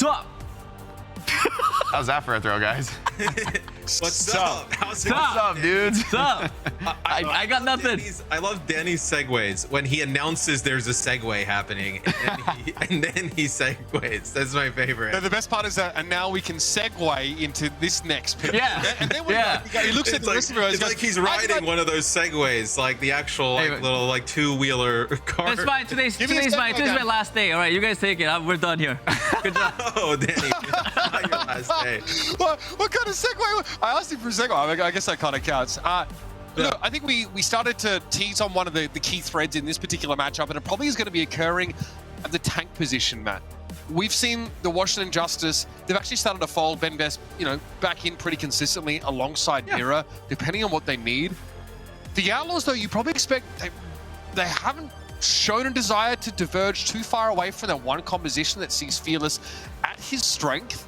up? How's that for a throw, guys? What's up? What's up, dudes? What's up? I got nothing. I love Danny's segues when he announces there's a segue happening and then he segues. That's my favorite. No, the best part is that, and now we can segue into this next picture. Yeah. And then he looks at the rest of it. It's like he's riding one of those segways, like the actual little like two-wheeler car. It's fine. Today's my last day. All right, you guys take it. We're done here. Good job. Oh, Danny, it's not your last day. What kind of segue? I asked him for a segue. I guess that kind of counts. Look, I think we started to tease on one of the key threads in this particular matchup, and it probably is going to be occurring at the tank position, Matt. We've seen the Washington Justice. They've actually started to fold Ben Best, back in pretty consistently alongside Mira, depending on what they need. The Outlaws, though, you probably expect they haven't shown a desire to diverge too far away from that one composition that sees Fearless at his strength.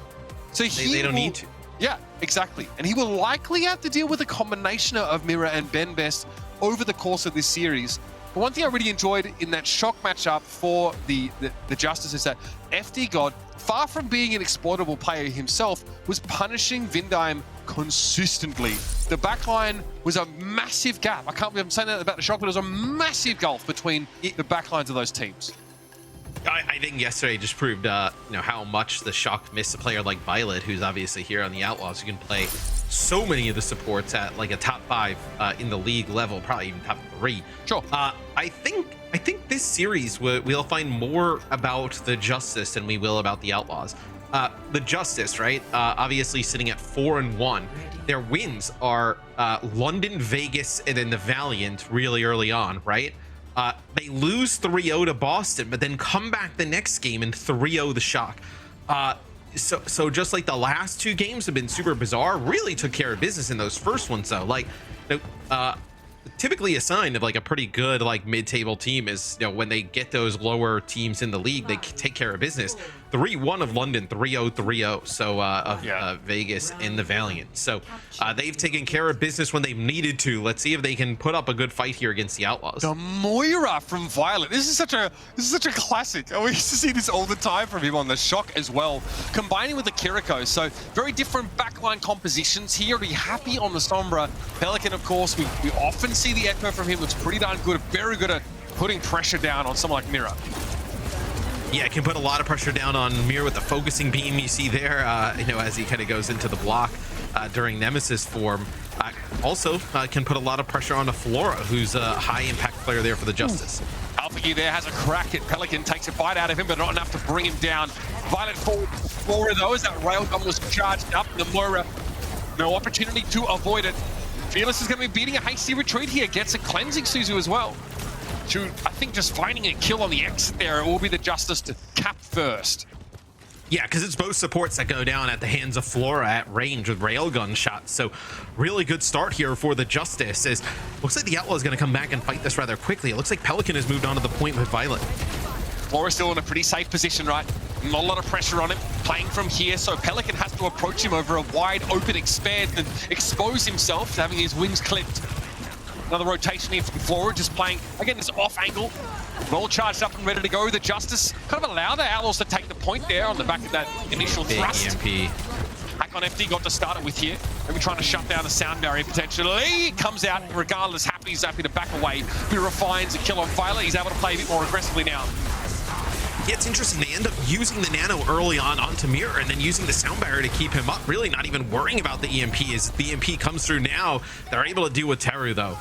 So they don't need to. Yeah, exactly. And he will likely have to deal with a combination of Mira and Ben Best over the course of this series. But one thing I really enjoyed in that shock matchup for the Justice is that FD God, far from being an exploitable player himself, was punishing Vindime consistently. The backline was a massive gap. I can't believe I'm saying that about the shock, but it was a massive gulf between the backlines of those teams. I think yesterday just proved how much the shock missed a player like Violet, who's obviously here on the Outlaws, who can play so many of the supports at like a top 5 in the league level, probably even top 3. Sure. I think this series we'll find more about the Justice than we will about the Outlaws. The Justice, right? Obviously sitting at 4-1. Their wins are London, Vegas, and then the Valiant really early on, right? They lose 3-0 to Boston, but then come back the next game and 3-0 the Shock. So just like the last 2 games have been super bizarre, really took care of business in those first ones though. Like, typically a sign of like a pretty good like mid-table team is when they get those lower teams in the league, they take care of business. 3-1 of London, 3-0, 3-0. So of Vegas and the Valiant. So they've taken care of business when they've needed to. Let's see if they can put up a good fight here against the Outlaws. The Moira from Violet. This is such a classic. We used to see this all the time from him on the Shock as well, combining with the Kiriko. So very different backline compositions. He already happy on the Sombra. Pelican, of course, we often see the Echo from him. Looks pretty darn good. Very good at putting pressure down on someone like Mira. Yeah, it can put a lot of pressure down on Mir with the focusing beam you see there, as he kind of goes into the block during Nemesis form. Also can put a lot of pressure on Flora, who's a high impact player there for the Justice. Alpha there has a crack at Pelican, takes a bite out of him, but not enough to bring him down. Violet forward, Flora though, as that railgun was charged up. The Moira, no opportunity to avoid it. Fearless is going to be beating a hasty retreat here, gets a cleansing Suzu as well. I think just finding a kill on the exit there, it will be the Justice to cap first. Yeah, because it's both supports that go down at the hands of Flora at range with railgun shots. So really good start here for the Justice. As looks like the Outlaw is going to come back and fight this rather quickly. It looks like Pelican has moved on to the point with Violet. Flora's still in a pretty safe position, right? Not a lot of pressure on him, playing from here, so Pelican has to approach him over a wide open expanse and expose himself to having his wings clipped. Another rotation here from Flora, just playing, again, this off angle. All charged up and ready to go. The Justice kind of allow the Outlaws to take the point there on the back of that initial thrust. EMP. Hack on FD got to start it with here. Maybe trying to shut down the sound barrier potentially. Comes out regardless, he's happy to back away. He refines a kill on Violet. He's able to play a bit more aggressively now. Yeah, it's interesting. They end up using the nano early on onto Mirror and then using the sound barrier to keep him up. Really not even worrying about the EMP. As the EMP comes through now, they're able to deal with Teru though.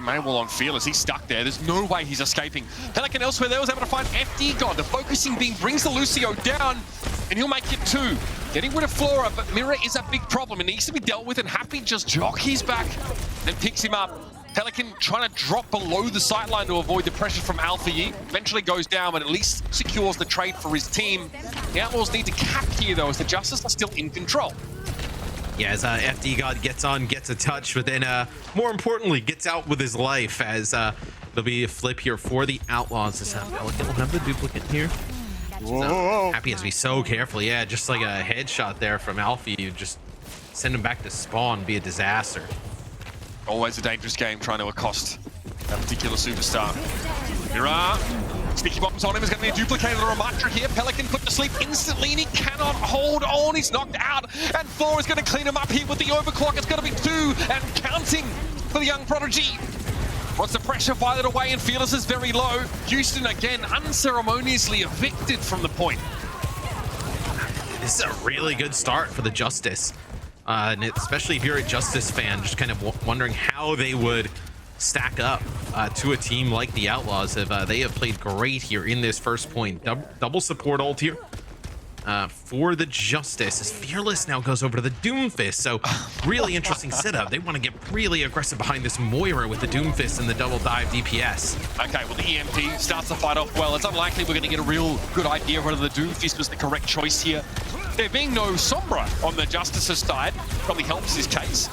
Manuel on Fearless, he's stuck there. There's no way he's escaping. Pelican elsewhere there was able to find FD God. The focusing beam brings the Lucio down, and he'll make it 2. Getting rid of Flora, but Mirror is a big problem. It needs to be dealt with, and Happy just jockeys back and picks him up. Pelican trying to drop below the sightline to avoid the pressure from Alpha Yi. Eventually goes down, but at least secures the trade for his team. The Outlaws need to cap here, though, as the Justice are still in control. Yeah, as FD God gets on, gets a touch, but then more importantly, gets out with his life as there'll be a flip here for the Outlaws. This Pelican will have the duplicate here. Whoa. Happy has to be so careful. Yeah, just like a headshot there from Alfie, you just send him back to spawn, be a disaster. Always a dangerous game trying to accost that particular superstar. Mira Sticky bombs on him is going to be a duplicated Ramatra here. Pelican put to sleep instantly and he cannot hold on. He's knocked out. And 4 is going to clean him up here with the overclock. It's going to be 2 and counting for the young prodigy. Wants the pressure fired away and Fearless is very low. Houston again unceremoniously evicted from the point. This is a really good start for the Justice. And especially if you're a Justice fan, just kind of wondering how they would stack up to a team like the Outlaws. They have played great here in this first point. Double support ult here for the Justice as Fearless now goes over to the Doomfist. So really interesting setup. They want to get really aggressive behind this Moira with the Doomfist and the double dive DPS. Okay, well, the EMP starts the fight off well. It's unlikely we're going to get a real good idea whether the Doomfist was the correct choice here. There being no Sombra on the Justice's side probably helps his case.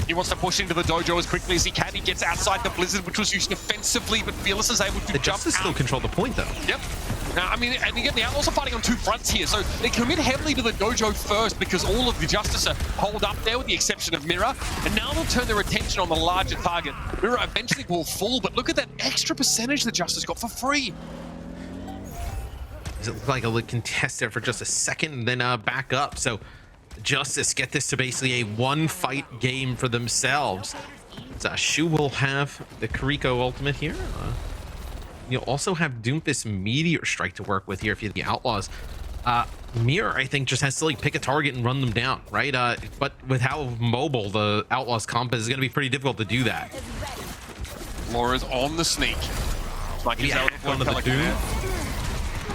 He wants to push into the dojo as quickly as he can. He gets outside the Blizzard, which was used defensively, but Fearless is able to The jump Justice out. still control the point, though. Yep. I mean, and again, the Outlaws are fighting on 2 fronts here, so they commit heavily to the dojo first because all of the Justice are holed up there with the exception of Mirror, and now they'll turn their attention on the larger target. Mirror eventually will fall, but look at that extra percentage the Justice got for free. Does it look like a contest there for just a second and then back up? So Justice get this to basically a 1-fight game for themselves. So Shu will have the Kariko ultimate here. You'll also have Doomfist Meteor Strike to work with here if you're the Outlaws. Mirror, I think, just has to like pick a target and run them down, right? But with how mobile the Outlaws comp is, it's going to be pretty difficult to do that. Laura's on the sneak. Like he's able to on the Doom.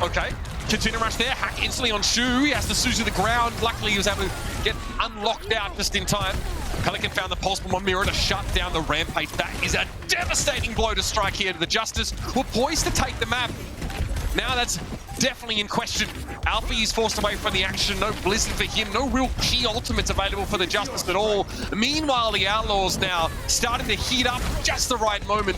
Okay, continue rush there, hack instantly on Shu. He has to Sue to the ground. Luckily, he was able to get unlocked out just in time. Pelican found the pulse bomb on Mirror to shut down the rampage. That is a devastating blow to strike here to the Justice. We're poised to take the map. Now that's definitely in question. Alfie is forced away from the action. No Blizzard for him. No real key ultimates available for the Justice at all. Meanwhile, the Outlaws now starting to heat up just the right moment.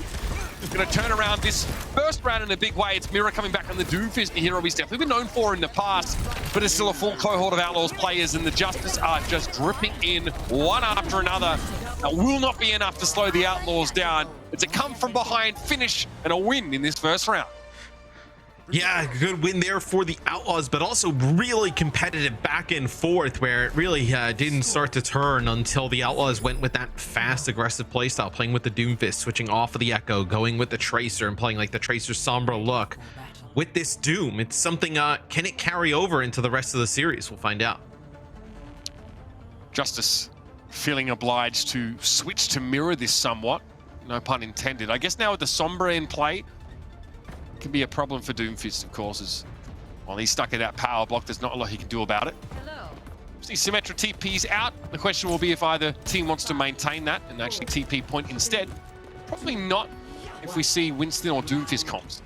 Going to turn around this first round in a big way. It's Mirror coming back on the Doomfist, the hero he's definitely been known for in the past, but it's still a full cohort of Outlaws players, and the Justice are just dripping in one after another. That will not be enough to slow the Outlaws down. It's a come from behind finish and a win in this first round. Yeah, good win there for the Outlaws, but also really competitive back and forth where it really didn't start to turn until the Outlaws went with that fast, aggressive playstyle, playing with the Doomfist, switching off of the Echo, going with the Tracer and playing like the Tracer Sombra look. With this Doom, it's something, can it carry over into the rest of the series? We'll find out. Justice feeling obliged to switch to Mirror this somewhat. No pun intended. I guess now with the Sombra in play, can be a problem for Doomfist, of course, as while he's stuck in that power block, there's not a lot he can do about it. See Symmetra TP's out. The question will be if either team wants to maintain that and actually TP point instead. Probably not if we see Winston or Doomfist comps.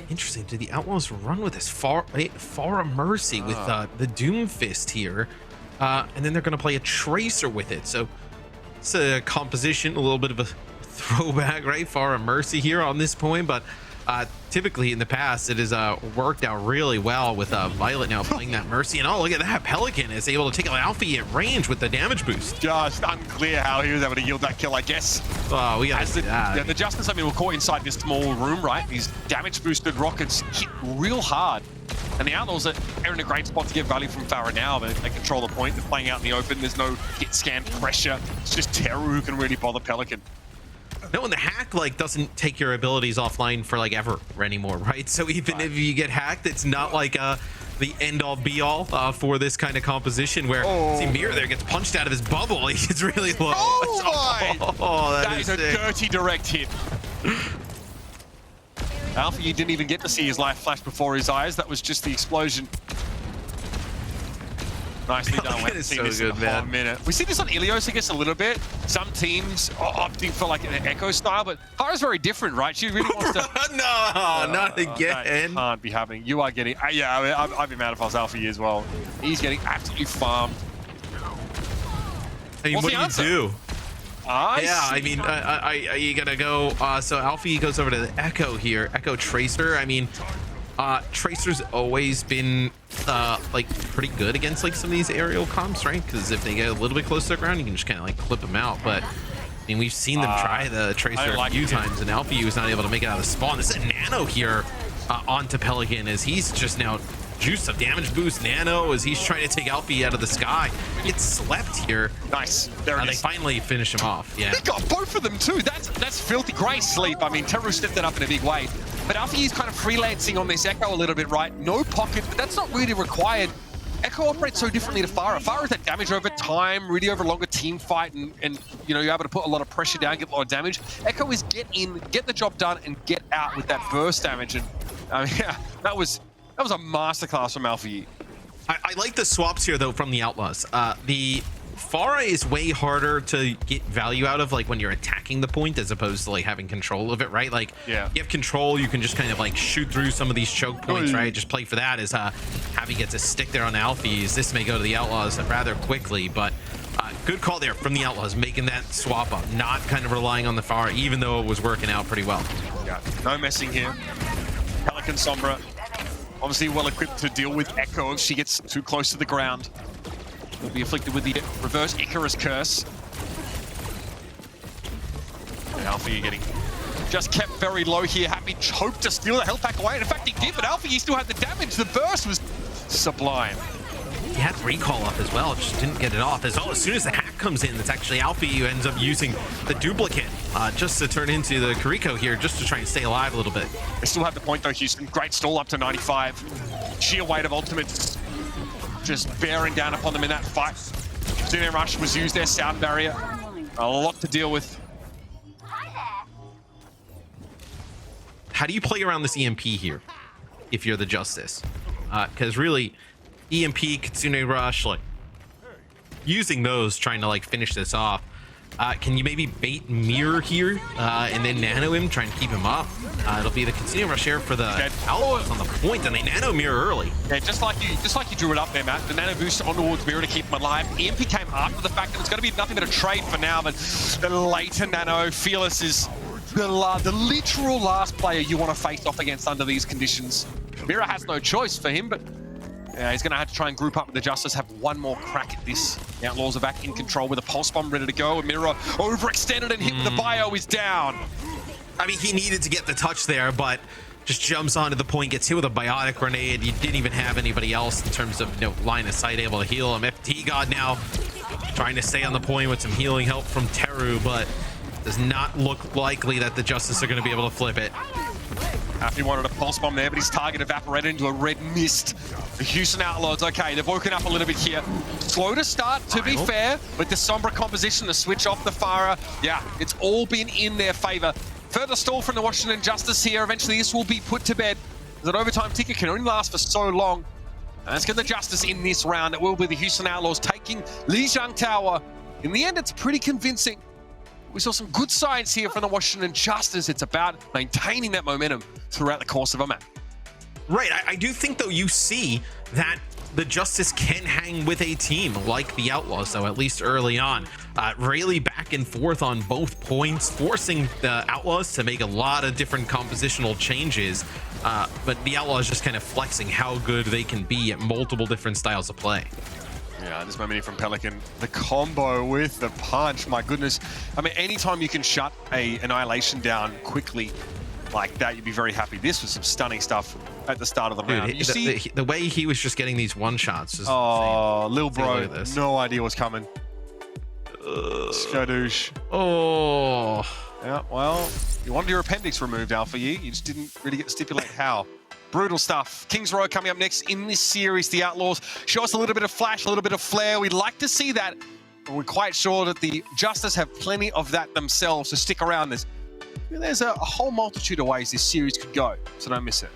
Interesting. Did the Outlaws run with this far a Mercy with the Doomfist here? And then they're going to play a Tracer with it. So it's a composition, a little bit of a throwback, right? Far a Mercy here on this point, but typically in the past it has worked out really well with Violet now playing that Mercy. And oh, look at that, Pelican is able to take out Alfie at range with the damage boost. Just unclear how he was able to yield that kill, I guess. Oh, we gotta see that. Yeah, the Justice, I mean, we're caught inside this small room, right? These damage boosted rockets hit real hard. And the Outlaws are in a great spot to get value from Farah now. They control the point. They're playing out in the open. There's no hit scan pressure. It's just Teru who can really bother Pelican. No, and the hack like doesn't take your abilities offline for like ever anymore, right? So even if you get hacked, it's not like the end all be all for this kind of composition where see Mirror there gets punched out of his bubble. He gets really low. That is a dirty direct hit. Alpha, you didn't even get to see his life flash before his eyes. That was just the explosion. Nicely done. We haven't seen this in a hot minute. We see this on Ilios, I guess, a little bit. Some teams are opting for like an Echo style, but Hara's very different, right? She really wants to... No, not again. That can't be happening. You are getting... yeah, I mean, I'd be mad if I was Alpha as well. He's getting absolutely farmed. I mean, what do you do? I mean, you gotta go. So Alfie goes over to the Echo here. Echo Tracer. I mean, Tracer's always been like pretty good against like some of these aerial comps, right? Because if they get a little bit close to the ground, you can just kind of like clip them out. But I mean, we've seen them try the Tracer a few times, and Alpha U is not able to make it out of the spawn. This is a Nano here onto Pelican as he's just now juiced up damage boost. Nano as he's trying to take Alpha U out of the sky. Gets slept here. Nice. There it They is. finally finish him off. Yeah. He got both of them too. That's filthy great sleep. I mean, Teru stepped that up in a big way. But Alpha U's kind of freelancing on this Echo a little bit, right? No pocket, but that's not really required. Echo operates so differently to Pharah. Pharah is that damage over time, really over a longer team fight, and you know, you're able to put a lot of pressure down, get a lot of damage. Echo is get in, get the job done, and get out with that burst damage. And I mean, yeah, that was a masterclass from Alpha U. I like the swaps here though from the Outlaws. The Pharah is way harder to get value out of, like when you're attacking the point as opposed to like having control of it, right? Like, yeah, you have control, you can just kind of like shoot through some of these choke points, right? Just play for that as Javi gets a stick there on the Alphys. This may go to the Outlaws rather quickly, but good call there from the Outlaws, making that swap up, not kind of relying on the Pharah, even though it was working out pretty well. Yeah, no messing here. Pelican Sombra, obviously well equipped to deal with Echo if she gets too close to the ground. Will be afflicted with the reverse Icarus curse. And Alpha U getting just kept very low here. Happy hoped to steal the health pack away. And in fact, he did, but Alpha U still had the damage. The burst was sublime. He had recall up as well, just didn't get it off. As soon as the hack comes in, it's actually Alpha U ends up using the duplicate just to turn into the Kariko here, just to try and stay alive a little bit. They still have the point though, Houston. Great stall up to 95. Sheer weight of ultimates just bearing down upon them in that fight. Zunian Rush was used there, sound barrier. A lot to deal with. How do you play around this EMP here if you're the Justice? Because really, EMP, Kitsune Rush, like using those, trying to like finish this off. Can you maybe bait Mirror here and then nano him, try and keep him up? It'll be the Kitsune Rush here for the Outlaws on the point, and they nano Mirror early. Yeah, just like you drew it up there, Matt. The nano boost on towards Mirror to keep him alive. EMP came after the fact that it's going to be nothing but a trade for now, but the later nano, Fearless is the literal last player you want to face off against under these conditions. Mirror has no choice for him, but yeah, he's going to have to try and group up with the Justice, have one more crack at this. The Outlaws are back in control with a Pulse Bomb ready to go. And Mirror overextended and hit with the bio is down. I mean, he needed to get the touch there, but just jumps onto the point, gets hit with a Biotic Grenade. You didn't even have anybody else in terms of line of sight able to heal him. FT God now trying to stay on the point with some healing help from Teru, but does not look likely that the Justice are going to be able to flip it. He wanted a Pulse Bomb there, but his target evaporated into a red mist. The Houston Outlaws, okay, they've woken up a little bit here. Slow to start, to be fair, with the Sombra composition, the switch off the Pharah. Yeah, it's all been in their favor. Further stall from the Washington Justice here. Eventually, this will be put to bed. That overtime ticket can only last for so long. And let's get the Justice in this round. It will be the Houston Outlaws taking Lijiang Tower. In the end, it's pretty convincing. We saw some good signs here from the Washington Justice. It's about maintaining that momentum throughout the course of a match. Right, I do think though you see that the Justice can hang with a team like the Outlaws, though, at least early on. Really back and forth on both points, forcing the Outlaws to make a lot of different compositional changes. But the Outlaws just kind of flexing how good they can be at multiple different styles of play. Yeah, this moment here from Pelican. The combo with the punch, my goodness. I mean, anytime you can shut a Annihilation down quickly like that, you'd be very happy. This was some stunning stuff at the start of the round. Dude, You see the way he was just getting these one-shots. Oh, Lil Bro, no idea what's coming. Skadoosh. Oh. Yeah, well, you wanted your appendix removed, Alpha U. You just didn't really get to stipulate how. Brutal stuff. Kings Row coming up next in this series. The Outlaws show us a little bit of flash, a little bit of flair. We'd like to see that, but we're quite sure that the Justice have plenty of that themselves, so stick around. There's a whole multitude of ways this series could go, so don't miss it.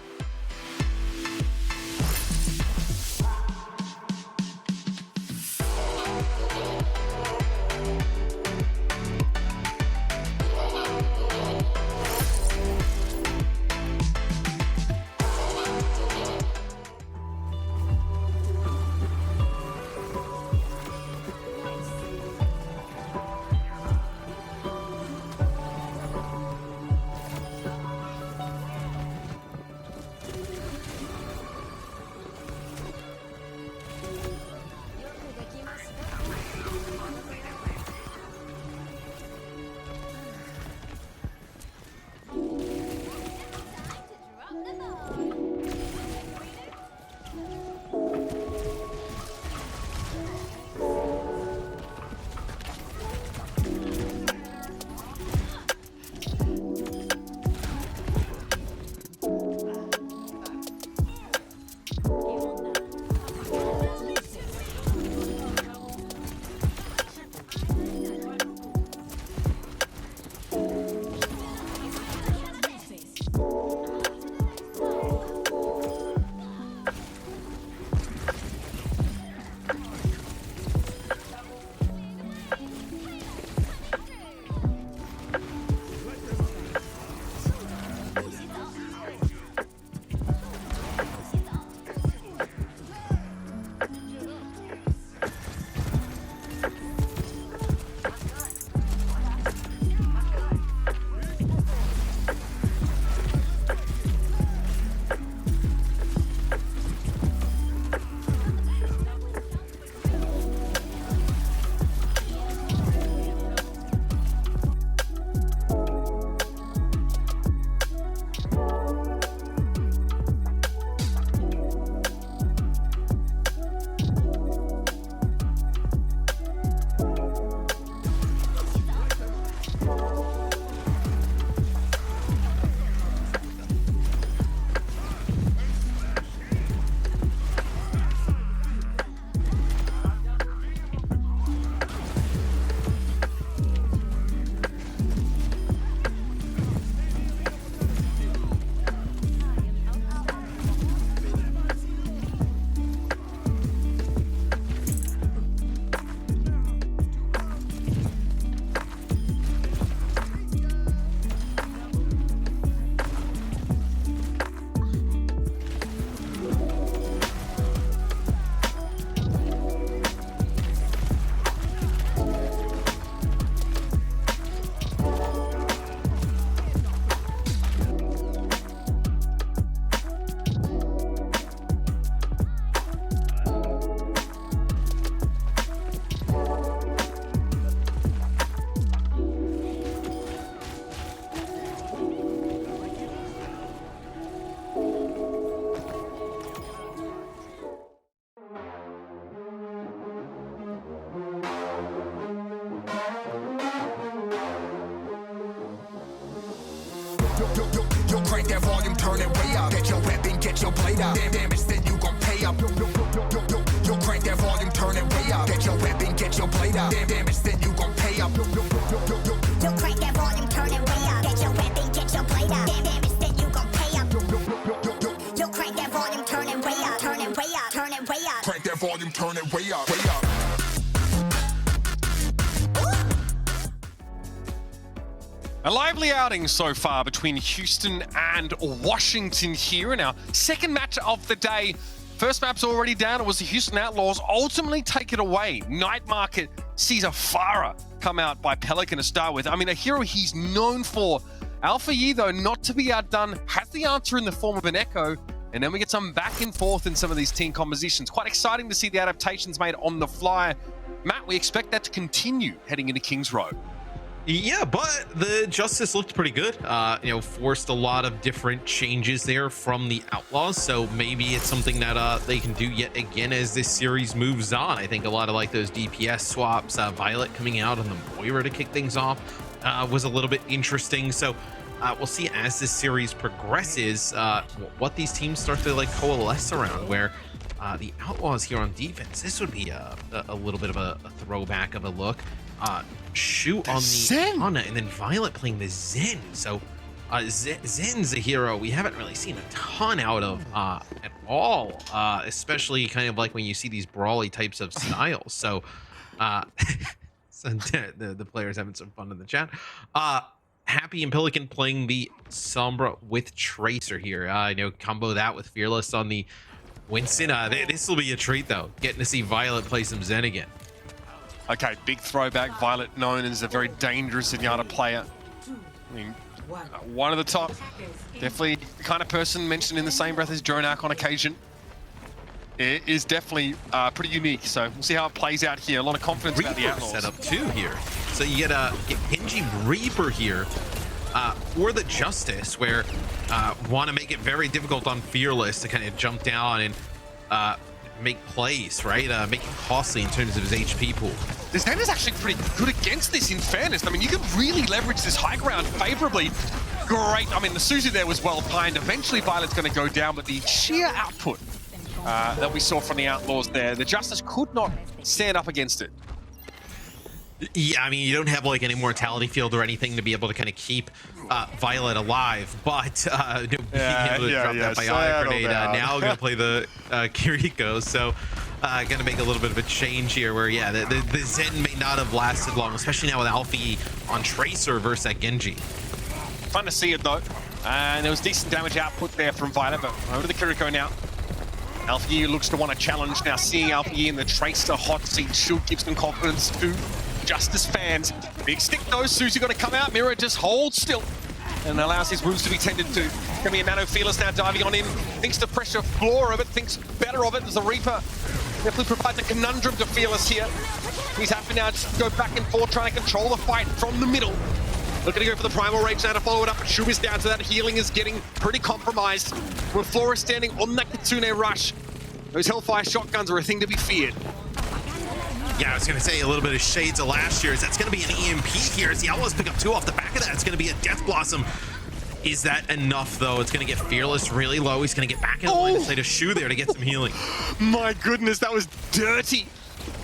crank that volume, turn it way up. Get your weapon, get your blade out. Damage, then you gon' pay up. Yo, crank that volume, turn it way up. Get your weapon, get your blade out. Damage, then you gon' pay up. Yo, crank that volume, turn it way up. Get your weapon, get your blade out. Damage, then you gon' pay up. Yo, crank that volume, turn it way up. Turn it way up. Turn it way up. Crank that volume, turn it way up. Way up. A lively outing so far between Houston and Washington here in our second match of the day. First map's already down. It was the Houston Outlaws ultimately take it away. Night Market sees a Farah come out by Pelican to start with. I mean, a hero he's known for. Alpha Yi, though, not to be outdone, has the answer in the form of an Echo. And then we get some back and forth in some of these team compositions. Quite exciting to see the adaptations made on the fly. Matt, we expect that to continue heading into Kings Row. Yeah, but the Justice looked pretty good. Forced a lot of different changes there from the Outlaws, so maybe it's something that they can do yet again as this series moves on. I think a lot of like those DPS swaps, Violet coming out on the Moira to kick things off was a little bit interesting. So we'll see as this series progresses what these teams start to like coalesce around, where the Outlaws here on defense, this would be a little bit of a throwback of a look. Shoot on the Havana, and then Violet playing the Zen. So Zen's a hero we haven't really seen a ton out of at all, especially kind of like when you see these brawly types of styles. So the players having some fun in the chat. Happy and Pelican playing the Sombra with Tracer here. Combo that with Fearless on the Winston. This will be a treat though, getting to see Violet play some Zen again. Okay, big throwback. Violet known as a very dangerous Zenyatta player. I mean, one of the top. Definitely the kind of person mentioned in the same breath as Jonak on occasion. It is definitely pretty unique. So we'll see how it plays out here. A lot of confidence about the Outlaws. Setup too here. So you get Genji Reaper here for the Justice, where want to make it very difficult on Fearless to kind of jump down and make plays, right? Make it costly in terms of his HP pool. This game is actually pretty good against this, in fairness. I mean, you can really leverage this high ground favorably. Great. I mean, the Suzu there was well timed. Eventually, Violet's going to go down, but the sheer output that we saw from the Outlaws there, the Justice could not stand up against it. Yeah, I mean, you don't have like any mortality field or anything to be able to kind of keep Violet alive, but being able to drop that biotic grenade, now gonna play the Kiriko, so gonna make a little bit of a change here where, yeah, the Zen may not have lasted long, especially now with Alfie on Tracer versus that Genji. Fun to see it though, and there was decent damage output there from Violet, but over to the Kiriko now. Alfie looks to want to challenge now, seeing Alfie in the Tracer hot seat should give some confidence to Justice fans. Big stick though, Suzu got to come out. Mira just holds still and allows his wounds to be tended to. Gonna be a Nano Fearless now diving on in. Thinks the pressure floor of it, thinks better of it as the Reaper definitely provides a conundrum to Fearless here. He's happy now to go back and forth, trying to control the fight from the middle. Looking to go for the Primal Rage now to follow it up, but Shub is down, so that healing is getting pretty compromised. With Flora standing on that Kitsune rush, those Hellfire shotguns are a thing to be feared. Yeah, I was going to say a little bit of shades of last year's. That's going to be an EMP here as the Outlaws pick up 2 off the back of that. It's going to be a Death Blossom. Is that enough, though? It's going to get Fearless really low. He's going to get back in the line of sight of Shu there to get some healing. My goodness, that was dirty.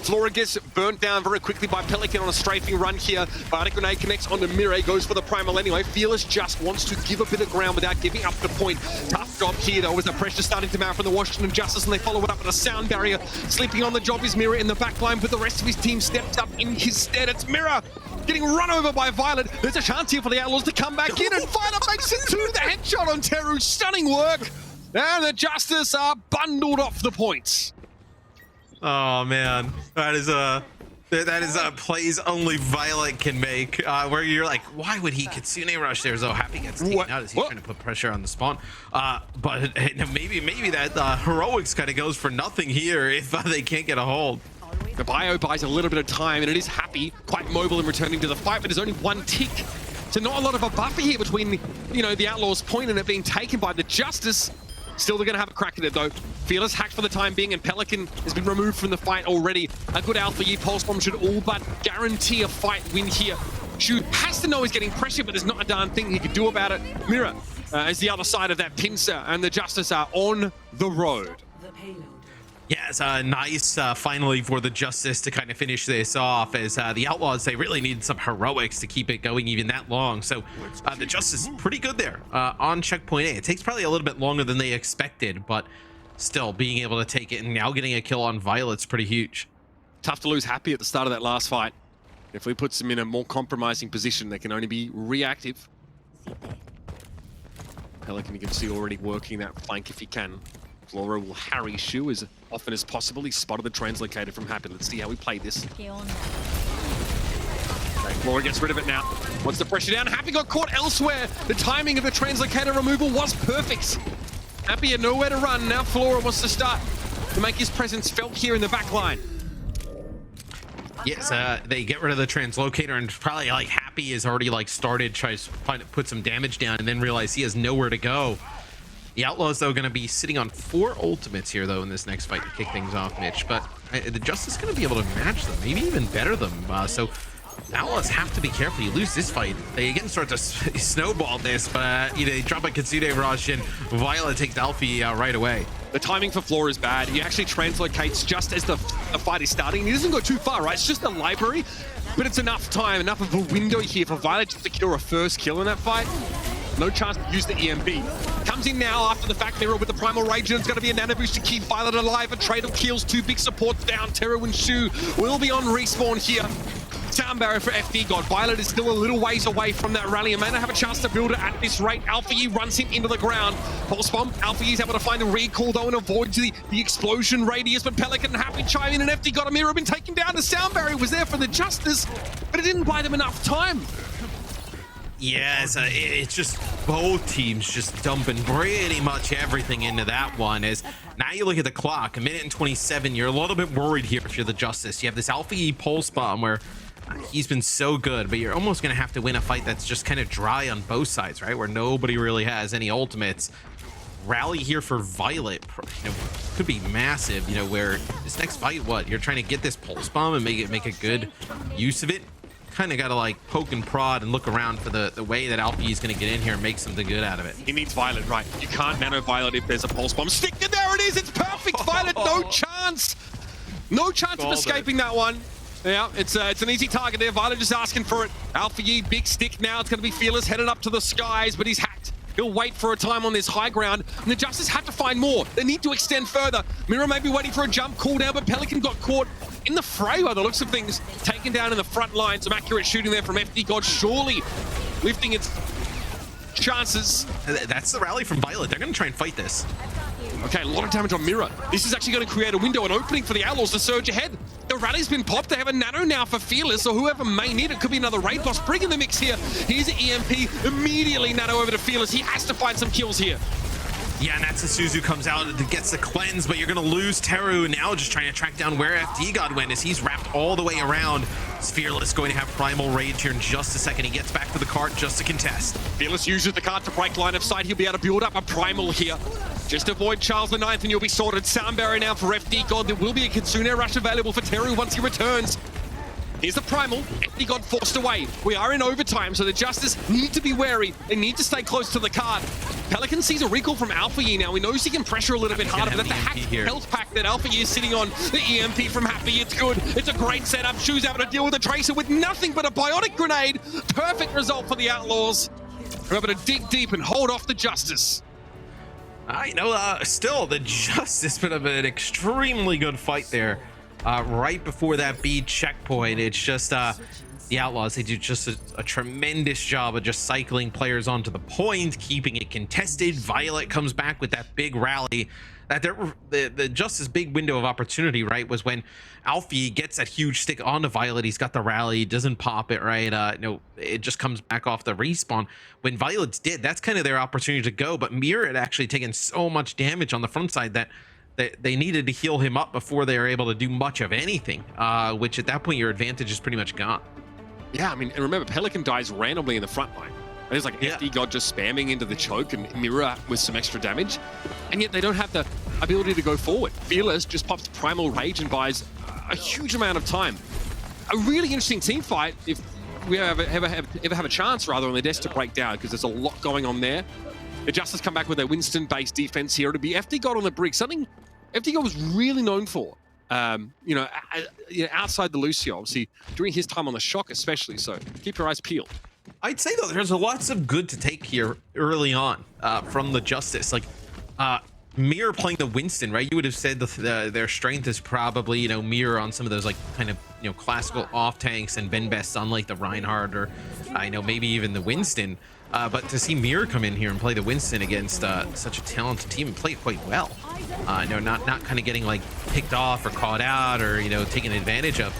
Flora gets burnt down very quickly by Pelican on a strafing run here. Biotic Grenade connects onto Mireille, goes for the Primal anyway. Fearless just wants to give a bit of ground without giving up the point. Tough job here though, as the pressure starting to mount from the Washington Justice, and they follow it up with a sound barrier. Sleeping on the job is Mira in the back line, but the rest of his team stepped up in his stead. It's Mira getting run over by Violet. There's a chance here for the Outlaws to come back in, and Violet makes it to the headshot on Teru. Stunning work. And the Justice are bundled off the points. Oh man, that is a plays only Violet can make, where you're like, why would he Kitsune rush there? So Happy gets taken out as he's trying to put pressure on the spawn. But maybe that heroics kind of goes for nothing here if they can't get a hold. The bio buys a little bit of time, and it is Happy, quite mobile in returning to the fight, but there's only one tick. So not a lot of a buffer here between, the Outlaws' point and it being taken by the Justice. Still, they're going to have a crack at it, though. Fearless hacked for the time being, and Pelican has been removed from the fight already. A good Alpha Yi Pulse Bomb should all but guarantee a fight win here. Shu has to know he's getting pressure, but there's not a darn thing he can do about it. Mira as the other side of that pincer and the Justice are on the road. Yeah, it's nice finally for the Justice to kind of finish this off, as the Outlaws, they really need some heroics to keep it going even that long. So the Justice pretty good there on checkpoint A. It takes probably a little bit longer than they expected, but still being able to take it and now getting a kill on Violet's pretty huge. Tough to lose Happy at the start of that last fight. If we puts them in a more compromising position, they can only be reactive. Pelican, you can see already working that flank if he can. Flora will harry Shu as often as possible. He spotted the translocator from Happy. Let's see how we play this. Okay, Flora gets rid of it now. Wants the pressure down. Happy got caught elsewhere. The timing of the translocator removal was perfect. Happy had nowhere to run. Now Flora wants to start to make his presence felt here in the back line. Yes, they get rid of the translocator, and probably like Happy has already like started trying to put some damage down, and then realize he has nowhere to go. The Outlaws, though, going to be sitting on 4 ultimates here, though, in this next fight to kick things off, Mitch. But the Justice is going to be able to match them, maybe even better them. So the Outlaws have to be careful. You lose this fight, they again start to snowball this, but they drop a Kitsune rush, and Violet takes Alfie right away. The timing for Flora is bad. He actually translocates just as the fight is starting. He doesn't go too far, right? It's just a library, but it's enough time, enough of a window here for Violet to secure a first kill in that fight. No chance to use the EMP. Comes in now after the fact mirror with the Primal Rage, and it's going to be a nano boost to keep Violet alive. A trade of kills, 2 big supports down. Tero and Shu will be on respawn here. Sound barrier for FD God. Violet is still a little ways away from that rally and may not have a chance to build it at this rate. Alpha runs him into the ground. Pulse bomb. Alpha is able to find a recall though and avoids the explosion radius, but Pelican and Happy chime in, and FD God, a mirror been taken down. The sound barrier was there for the Justice, but it didn't buy them enough time. Yeah, it's just both teams just dumping pretty much everything into that one. As now you look at the clock, 1 minute and 27, you're a little bit worried here if you're the Justice. You have this Alpha E pulse bomb where he's been so good, but you're almost going to have to win a fight that's just kind of dry on both sides, right? Where nobody really has any ultimates. Rally here for Violet, could be massive, where this next fight, you're trying to get this pulse bomb and make a good use of it. Kind of got to like poke and prod and look around for the way that Alfie is going to get in here and make something good out of it. He needs Violet, right? You can't nano Violet if there's a pulse bomb. Stick it, there it is. It's perfect. Violet, no chance. No chance of escaping that one. Yeah, it's an easy target there. Violet just asking for it. Alfie, big stick now. It's going to be Fearless headed up to the skies, but he's hacked. He'll wait for a time on this high ground, and the Justice have to find more. They need to extend further. Mirror may be waiting for a jump cooldown, but Pelican got caught in the fray by the looks of things. Taken down in the front line. Some accurate shooting there from FD God, surely lifting its chances. That's the rally from Violet. They're going to try and fight this. Okay, a lot of damage on Mirror. This is actually going to create a window, an opening for the Outlaws to surge ahead. The rally's been popped. They have a nano now for Fearless, or whoever may need it. Could be another raid boss. Bring in the mix here. Here's an EMP. Immediately nano over to Fearless. He has to find some kills here. Yeah, and that's a Suzu comes out and gets the cleanse, but you're going to lose Teru. Now just trying to track down where FD God went as he's wrapped all the way around. Fearless going to have Primal Rage here in just a second. He gets back to the cart just to contest. Fearless uses the cart to break line of sight. He'll be able to build up a Primal here. Just avoid Charles the Ninth and you'll be sorted. Sound barrier now for FD God. There will be a Kitsune rush available for Teru once he returns. Here's the Primal. FD God forced away. We are in overtime, so the Justice need to be wary. They need to stay close to the cart. Pelican sees a recall from Alpha Yi now. He knows he can pressure a little bit harder, but that's the hacked health pack that Alpha Yi is sitting on. The EMP from Happy, it's good. It's a great setup. Shu's able to deal with a Tracer with nothing but a biotic grenade. Perfect result for the Outlaws. We're able to dig deep and hold off the Justice. Still, the Justice put up an extremely good fight there. Right before that B checkpoint, it's just the Outlaws, they do just a tremendous job of just cycling players onto the point, keeping it contested. Violet comes back with that big rally. The Justice big window of opportunity, right, was when Alfie gets that huge stick onto Violet. He's got the rally, doesn't pop it, right? It just comes back off the respawn. When Violet's dead, that's kind of their opportunity to go. But Mirror had actually taken so much damage on the front side that they needed to heal him up before they were able to do much of anything, which at that point your advantage is pretty much gone. Yeah, I mean, and remember, Pelican dies randomly in the front line. And it's like FD God just spamming into the choke and Mirror with some extra damage. And yet they don't have the ability to go forward. Fearless just pops Primal Rage and buys a huge amount of time. A really interesting team fight if we ever have a chance, rather, on the desk to break down, because there's a lot going on there. The Justice come back with their Winston-based defense here. It'll be FD God on the brick, something FD God was really known for. Outside the Lucio, obviously, during his time on the Shock especially, so keep your eyes peeled. I'd say, though, there's lots of good to take here early on from the Justice. Like, Mirror playing the Winston, right? You would have said their strength is probably, Mirror on some of those, like, kind of, classical off-tanks and Ben Best on, like, the Reinhardt or, maybe even the Winston. But to see Mirror come in here and play the Winston against such a talented team and play it quite well. Not kind of getting, like, picked off or caught out or, taken advantage of.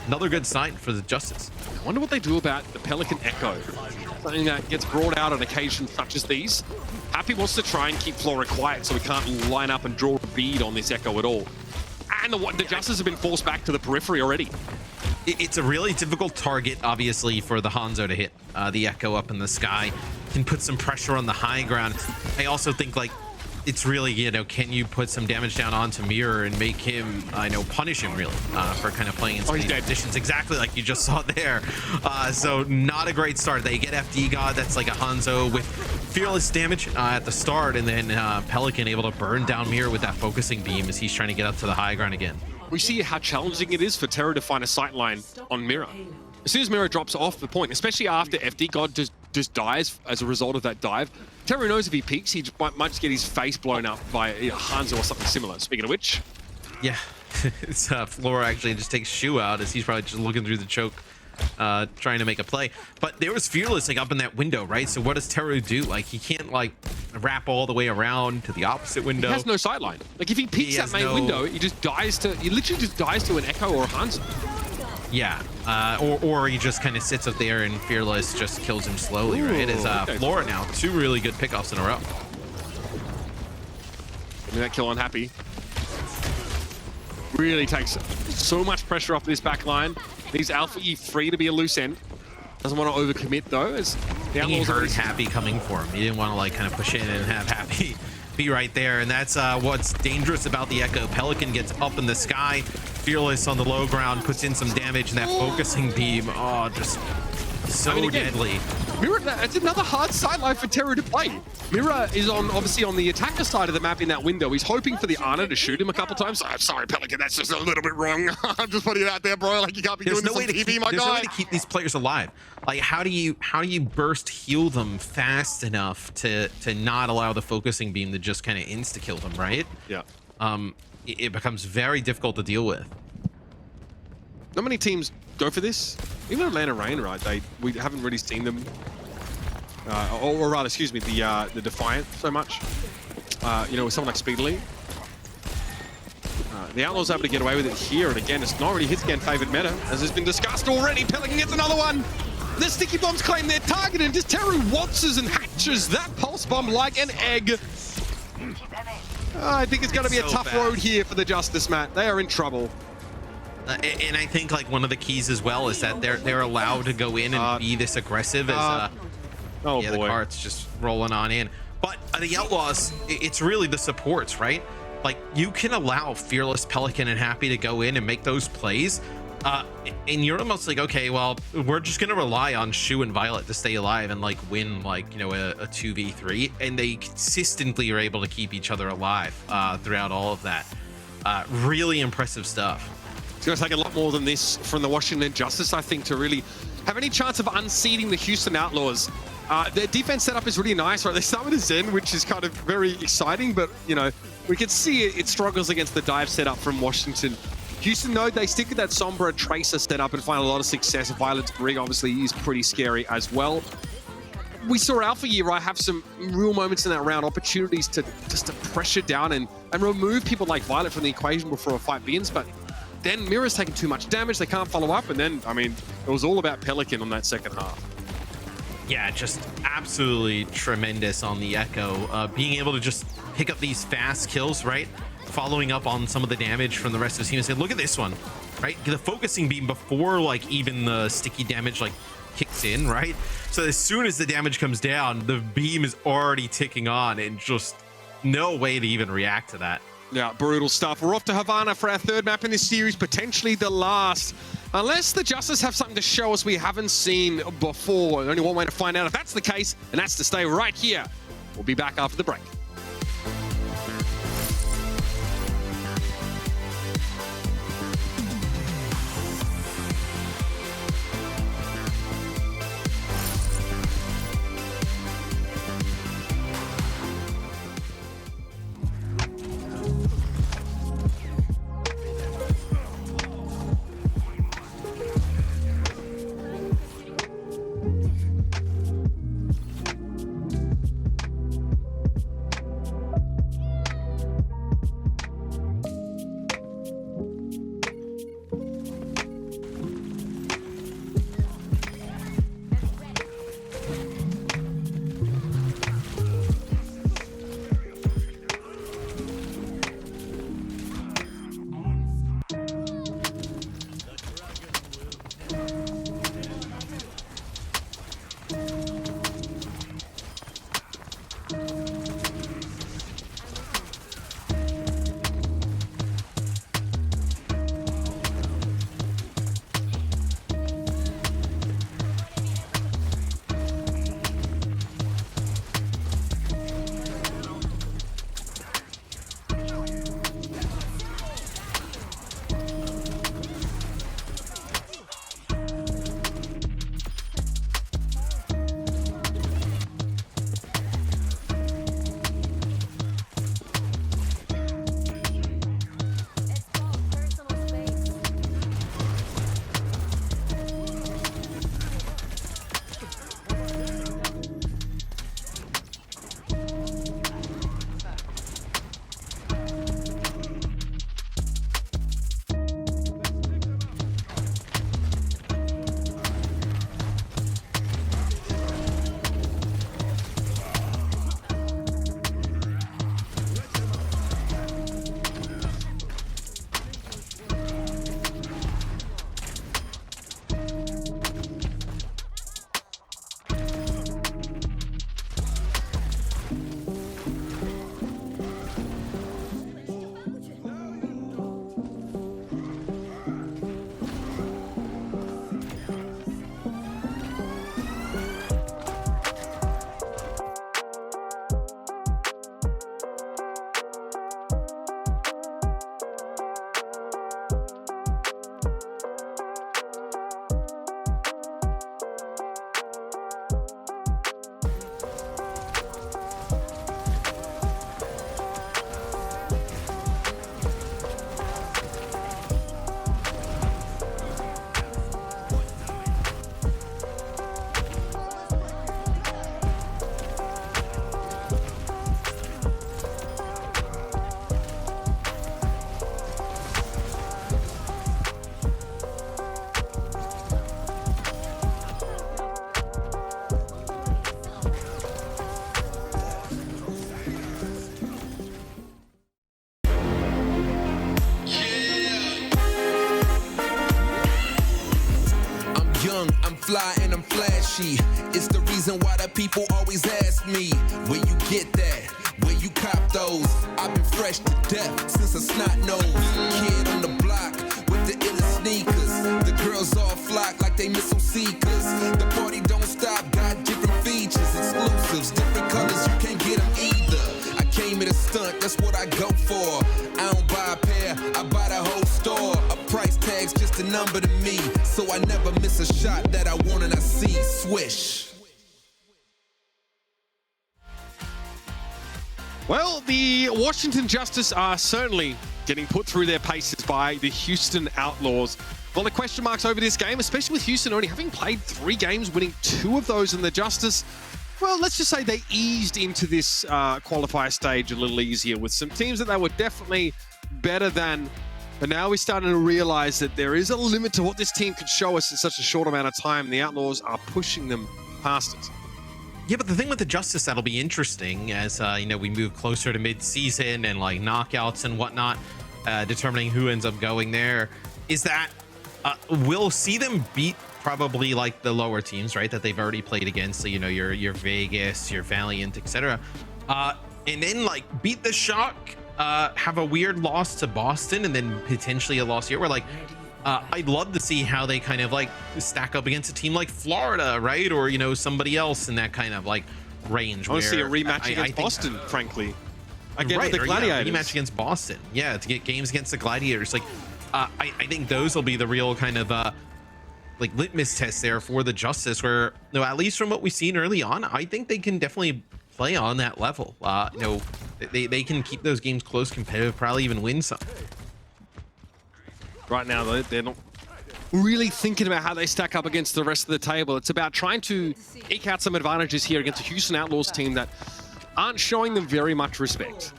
Another good sign for the Justice. I wonder what they do about the Pelican Echo. Something that gets brought out on occasions such as these. Happy wants to try and keep Flora quiet so we can't line up and draw a bead on this Echo at all. And the Justice have been forced back to the periphery already. It's a really difficult target, obviously, for the Hanzo to hit. The Echo up in the sky can put some pressure on the high ground. I also think, like, it's really, can you put some damage down onto Mirror and make him, punish him, really, for kind of playing in some positions, exactly like you just saw there. So not a great start. They get FD God, that's like a Hanzo with fearless damage at the start, and then Pelican able to burn down Mirror with that focusing beam as he's trying to get up to the high ground again. We see how challenging it is for Terror to find a sight line on Mirror. As soon as Mirror drops off the point, especially after FD God just dies as a result of that dive, Terror knows if he peeks, he might just get his face blown up by Hanzo or something similar. Speaking of which. Yeah, it's Flora actually just takes Shu out as he's probably just looking through the choke, trying to make a play. But there was Fearless, like, up in that window, right? So what does Terror do? Like, he can't, like, wrap all the way around to the opposite window. He has no sight line. Like, if he peeks that main window, he literally just dies to an Echo or a Hanzo. Yeah, or he just kind of sits up there and Fearless just kills him slowly, right? As Flora now, 2 really good pickoffs in a row. Getting that kill on Happy. Really takes so much pressure off this back line. Leaves Alpha E free to be a loose end. Doesn't want to overcommit, though, as the Outlaws heard Happy coming for him. He didn't want to, like, kind of push in and have Happy be right there, and that's what's dangerous about the Echo. Pelican gets up in the sky. Fearless on the low ground puts in some damage, and that focusing beam, just so deadly. Mirror, it's another hard sideline for Terror to play. Mirror is obviously on the attacker side of the map in that window. He's hoping for the Ana to shoot him a couple times. I'm sorry, Pelican, that's just a little bit wrong. I'm just putting it out there, bro. Like, you can't be doing this on TV, my guy. There's no way to keep these players alive. Like, how do you burst heal them fast enough to not allow the focusing beam to just kind of insta kill them, right? Yeah. It becomes very difficult to deal with. Not many teams go for this. Even Atlanta Reign, right? We haven't really seen them, or rather, excuse me, the Defiant so much. With someone like Speedily. The Outlaws able to get away with it here, and again, it's not really his again favored meta, as has been discussed already. Pelican gets another one. The sticky bombs claim their target, and just Terror waltzes and hatches that pulse bomb like an egg. I think it's going to be a tough road here for the Justice, Matt. They are in trouble. And I think, like, one of the keys as well is that they're allowed to go in and be this aggressive as the cart's just rolling on in. But the Outlaws, it's really the supports, right? Like, you can allow Fearless, Pelican, and Happy to go in and make those plays, and you're almost like, okay, well, we're just gonna rely on Shu and Violet to stay alive and, like, win, like, a 2v3, and they consistently are able to keep each other alive throughout all of that. Really impressive stuff. It's going to take a lot more than this from the Washington Justice, I think, to really have any chance of unseating the Houston Outlaws. Their defense setup is really nice, right? They start with a Zen, which is kind of very exciting, but, we can see it struggles against the dive setup from Washington. Houston, though, they stick with that Sombra Tracer setup and find a lot of success. Violet's Brig, obviously, is pretty scary as well. We saw Alpha Year, right, have some real moments in that round, opportunities to pressure down and remove people like Violet from the equation before a fight begins, but then Mirror's taking too much damage, they can't follow up, and then, it was all about Pelican on that second half. Yeah, just absolutely tremendous on the Echo. Being able to just pick up these fast kills, right? Following up on some of the damage from the rest of his team and say, look at this one, right? The focusing beam before, like, even the sticky damage, like, kicks in, right? So as soon as the damage comes down, the beam is already ticking on and just no way to even react to that. Yeah, brutal stuff. We're off to Havana for our third map in this series, potentially the last. Unless the Justice have something to show us we haven't seen before. Only one way to find out if that's the case, and that's to stay right here We'll be back after the break. fly and I'm flashy. It's the reason why the people always ask me, where you get that? Where you cop those? I've been fresh to death since a snot-nosed kid on the block with the illest sneakers. The girls all flock like they missile seekers. The party don't stop, got different features, exclusives, different colors, you can't get them either. I came here to stunt, that's what I go for. I don't buy a pair, I buy the whole store. A price tag's just a number to me, so I never miss a shot that I want and I see. Swish. Well, the Washington Justice are certainly getting put through their paces by the Houston Outlaws. Well, the question marks over this game, especially with Houston already having played 3 games, winning 2 of those in the Justice. Well, let's just say they eased into this qualifier stage a little easier with some teams that they were definitely better than. But now we're starting to realize that there is a limit to what this team could show us in such a short amount of time. The Outlaws are pushing them past it. Yeah, but the thing with the Justice that'll be interesting as you know, we move closer to mid-season and like knockouts and whatnot, determining who ends up going there, is that we'll see them beat probably like the lower teams, right, that they've already played against. So, you know, your Vegas, your Valiant, etc. And then like beat the Shock, have a weird loss to Boston, and then potentially a loss here. Where like I'd love to see how they kind of like stack up against a team like Florida, right? Or, you know, somebody else in that kind of like range. I want to see a where rematch I against think- Boston, frankly. Again, with the or, Gladiators. Yeah, rematch against Boston. Yeah, to get games against the Gladiators. Like, I think those will be the real kind of like litmus test there for the Justice. Where, you know, at least from what we've seen early on, I think they can definitely play on that level. You know, they can keep those games close, competitive, probably even win some. Right now, though, they're not really thinking about how they stack up against the rest of the table. It's about trying to eke out some advantages here against a Houston Outlaws team that aren't showing them very much respect.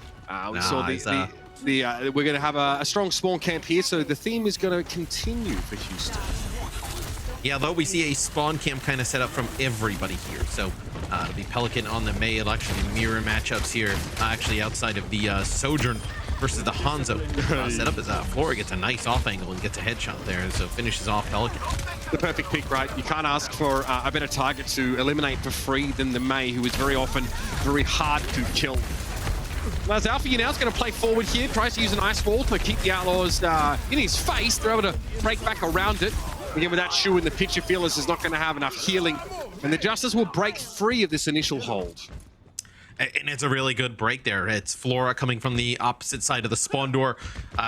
We saw we're going to have a strong spawn camp here, so the theme is going to continue for Houston. Yeah, though we see a spawn camp kind of set up from everybody here. So it'll be Pelican on the May. It'll actually be mirror matchups here, actually outside of the Sojourn versus the Hanzo. Set up as Flora gets a nice off angle and gets a headshot there, so finishes off Pelican. The perfect pick, right? You can't ask for a better target to eliminate for free than the May, who is very often very hard to kill. As Alpha now is going to play forward here, tries to use an ice wall to keep the Outlaws in his face. They're able to break back around it. Again, with that shoe in the picture, Fearless is not going to have enough healing, and the Justice will break free of this initial hold. And it's a really good break there. It's Flora coming from the opposite side of the spawn door,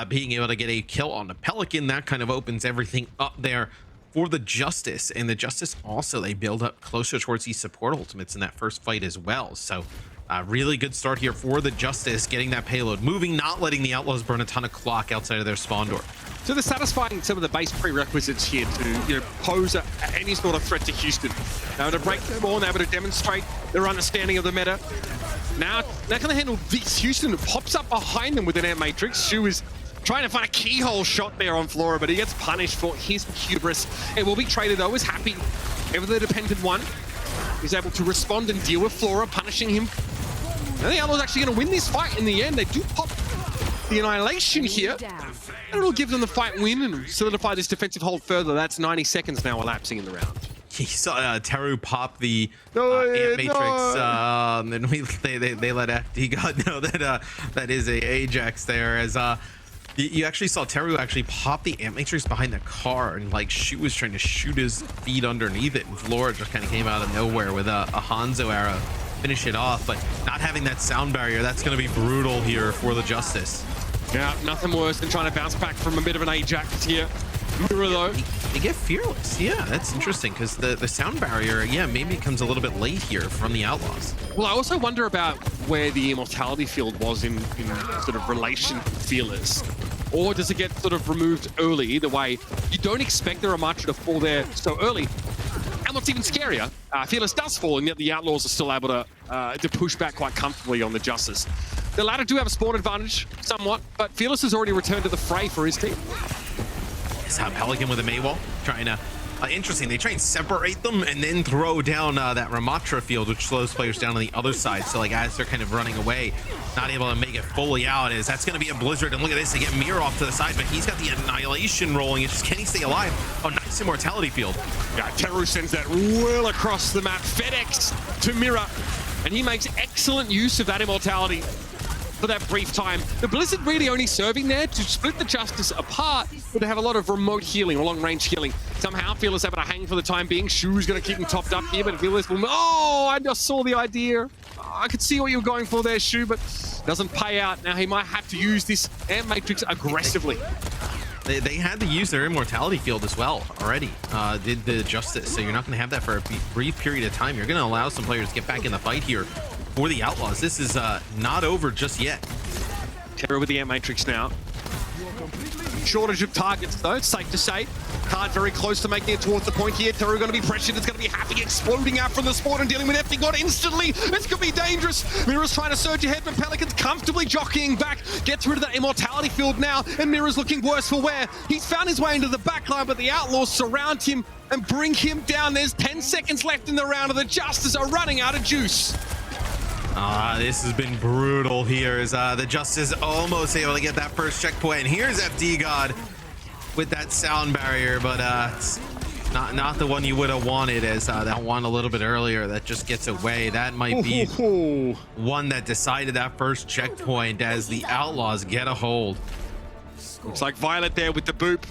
being able to get a kill on the Pelican. That kind of opens everything up there for the Justice. And the Justice also, they build up closer towards these support ultimates in that first fight as well. So really good start here for the Justice, getting that payload moving, not letting the Outlaws burn a ton of clock outside of their spawn door. So they're satisfying some of the base prerequisites here to pose any sort of threat to Houston. They're able to break the spawn, they're able to demonstrate their understanding of the meta. Now they're going to handle this. Houston pops up behind them with an air matrix. Shu is trying to find a keyhole shot there on Flora, but he gets punished for his hubris. It will be traded though as Happy, ever the dependent one, is able to respond and deal with Flora, punishing him. Now the Outlaws actually going to win this fight in the end. They do pop the Annihilation here. And it'll give them the fight win and solidify this defensive hold further. That's 90 seconds now elapsing in the round. He saw Teru pop the Ant Matrix, and then they let FD God know that that is a Ajax there. As you actually saw Teru actually pop the Ant Matrix behind the car, and like she was trying to shoot his feet underneath it, and Flora just kind of came out of nowhere with a Hanzo arrow, finish it off. But not having that sound barrier, that's going to be brutal here for the Justice. Yeah, nothing worse than trying to bounce back from a bit of an Ajax here. Mirror though. They get Fearless. Yeah, that's interesting because the sound barrier, yeah, maybe comes a little bit late here from the Outlaws. Well, I also wonder about where the immortality field was in sort of relation to Fearless. Or does it get sort of removed early? Either way, you don't expect the Ramatra to fall there so early. And what's even scarier, Fearless does fall, and yet the Outlaws are still able to push back quite comfortably on the Justice. The latter do have a spawn advantage, somewhat, but Fearless has already returned to the fray for his team. It's Pelican with a Maywall, trying to... interesting, they try and separate them and then throw down that Ramatra field, which slows players down on the other side. So, like, as they're kind of running away, not able to make it fully out, that's going to be a Blizzard. And look at this, they get Mirror off to the side, but he's got the Annihilation rolling. It's just, can he stay alive? Oh, nice Immortality field. Yeah, Teru sends that well across the map. FedEx to Mirror, and he makes excellent use of that Immortality for that brief time. The Blizzard really only serving there to split the Justice apart, but to have a lot of remote healing or long-range healing. Somehow Fearless able to hang for the time being. Shu's going to keep him topped up here, but Fearless will... Oh, I just saw the idea. I could see what you were going for there, Shu, but doesn't pay out. Now he might have to use this Air Matrix aggressively. They had to use their Immortality field as well already, did the Justice. So you're not going to have that for a brief period of time. You're going to allow some players to get back in the fight here for the Outlaws. This is not over just yet. Terror with the Air Matrix now. Shortage of targets though, it's safe to say. Card very close to making it towards the point here. Teru going to be pressured. It's going to be Happy exploding out from the spawn and dealing with FD God instantly. It's going to be dangerous. Mirror's trying to surge ahead, but Pelican's comfortably jockeying back. Gets rid of that Immortality field now, and Mirror's looking worse for wear. He's found his way into the backline, but the Outlaws surround him and bring him down. There's 10 seconds left in the round, and the Justice are running out of juice. This has been brutal here as the Justice almost able to get that first checkpoint. And here's FD God with that sound barrier, but it's not the one you would have wanted, as that one a little bit earlier that just gets away. That might be one that decided that first checkpoint as the Outlaws get a hold. Looks like Violet there with the boop.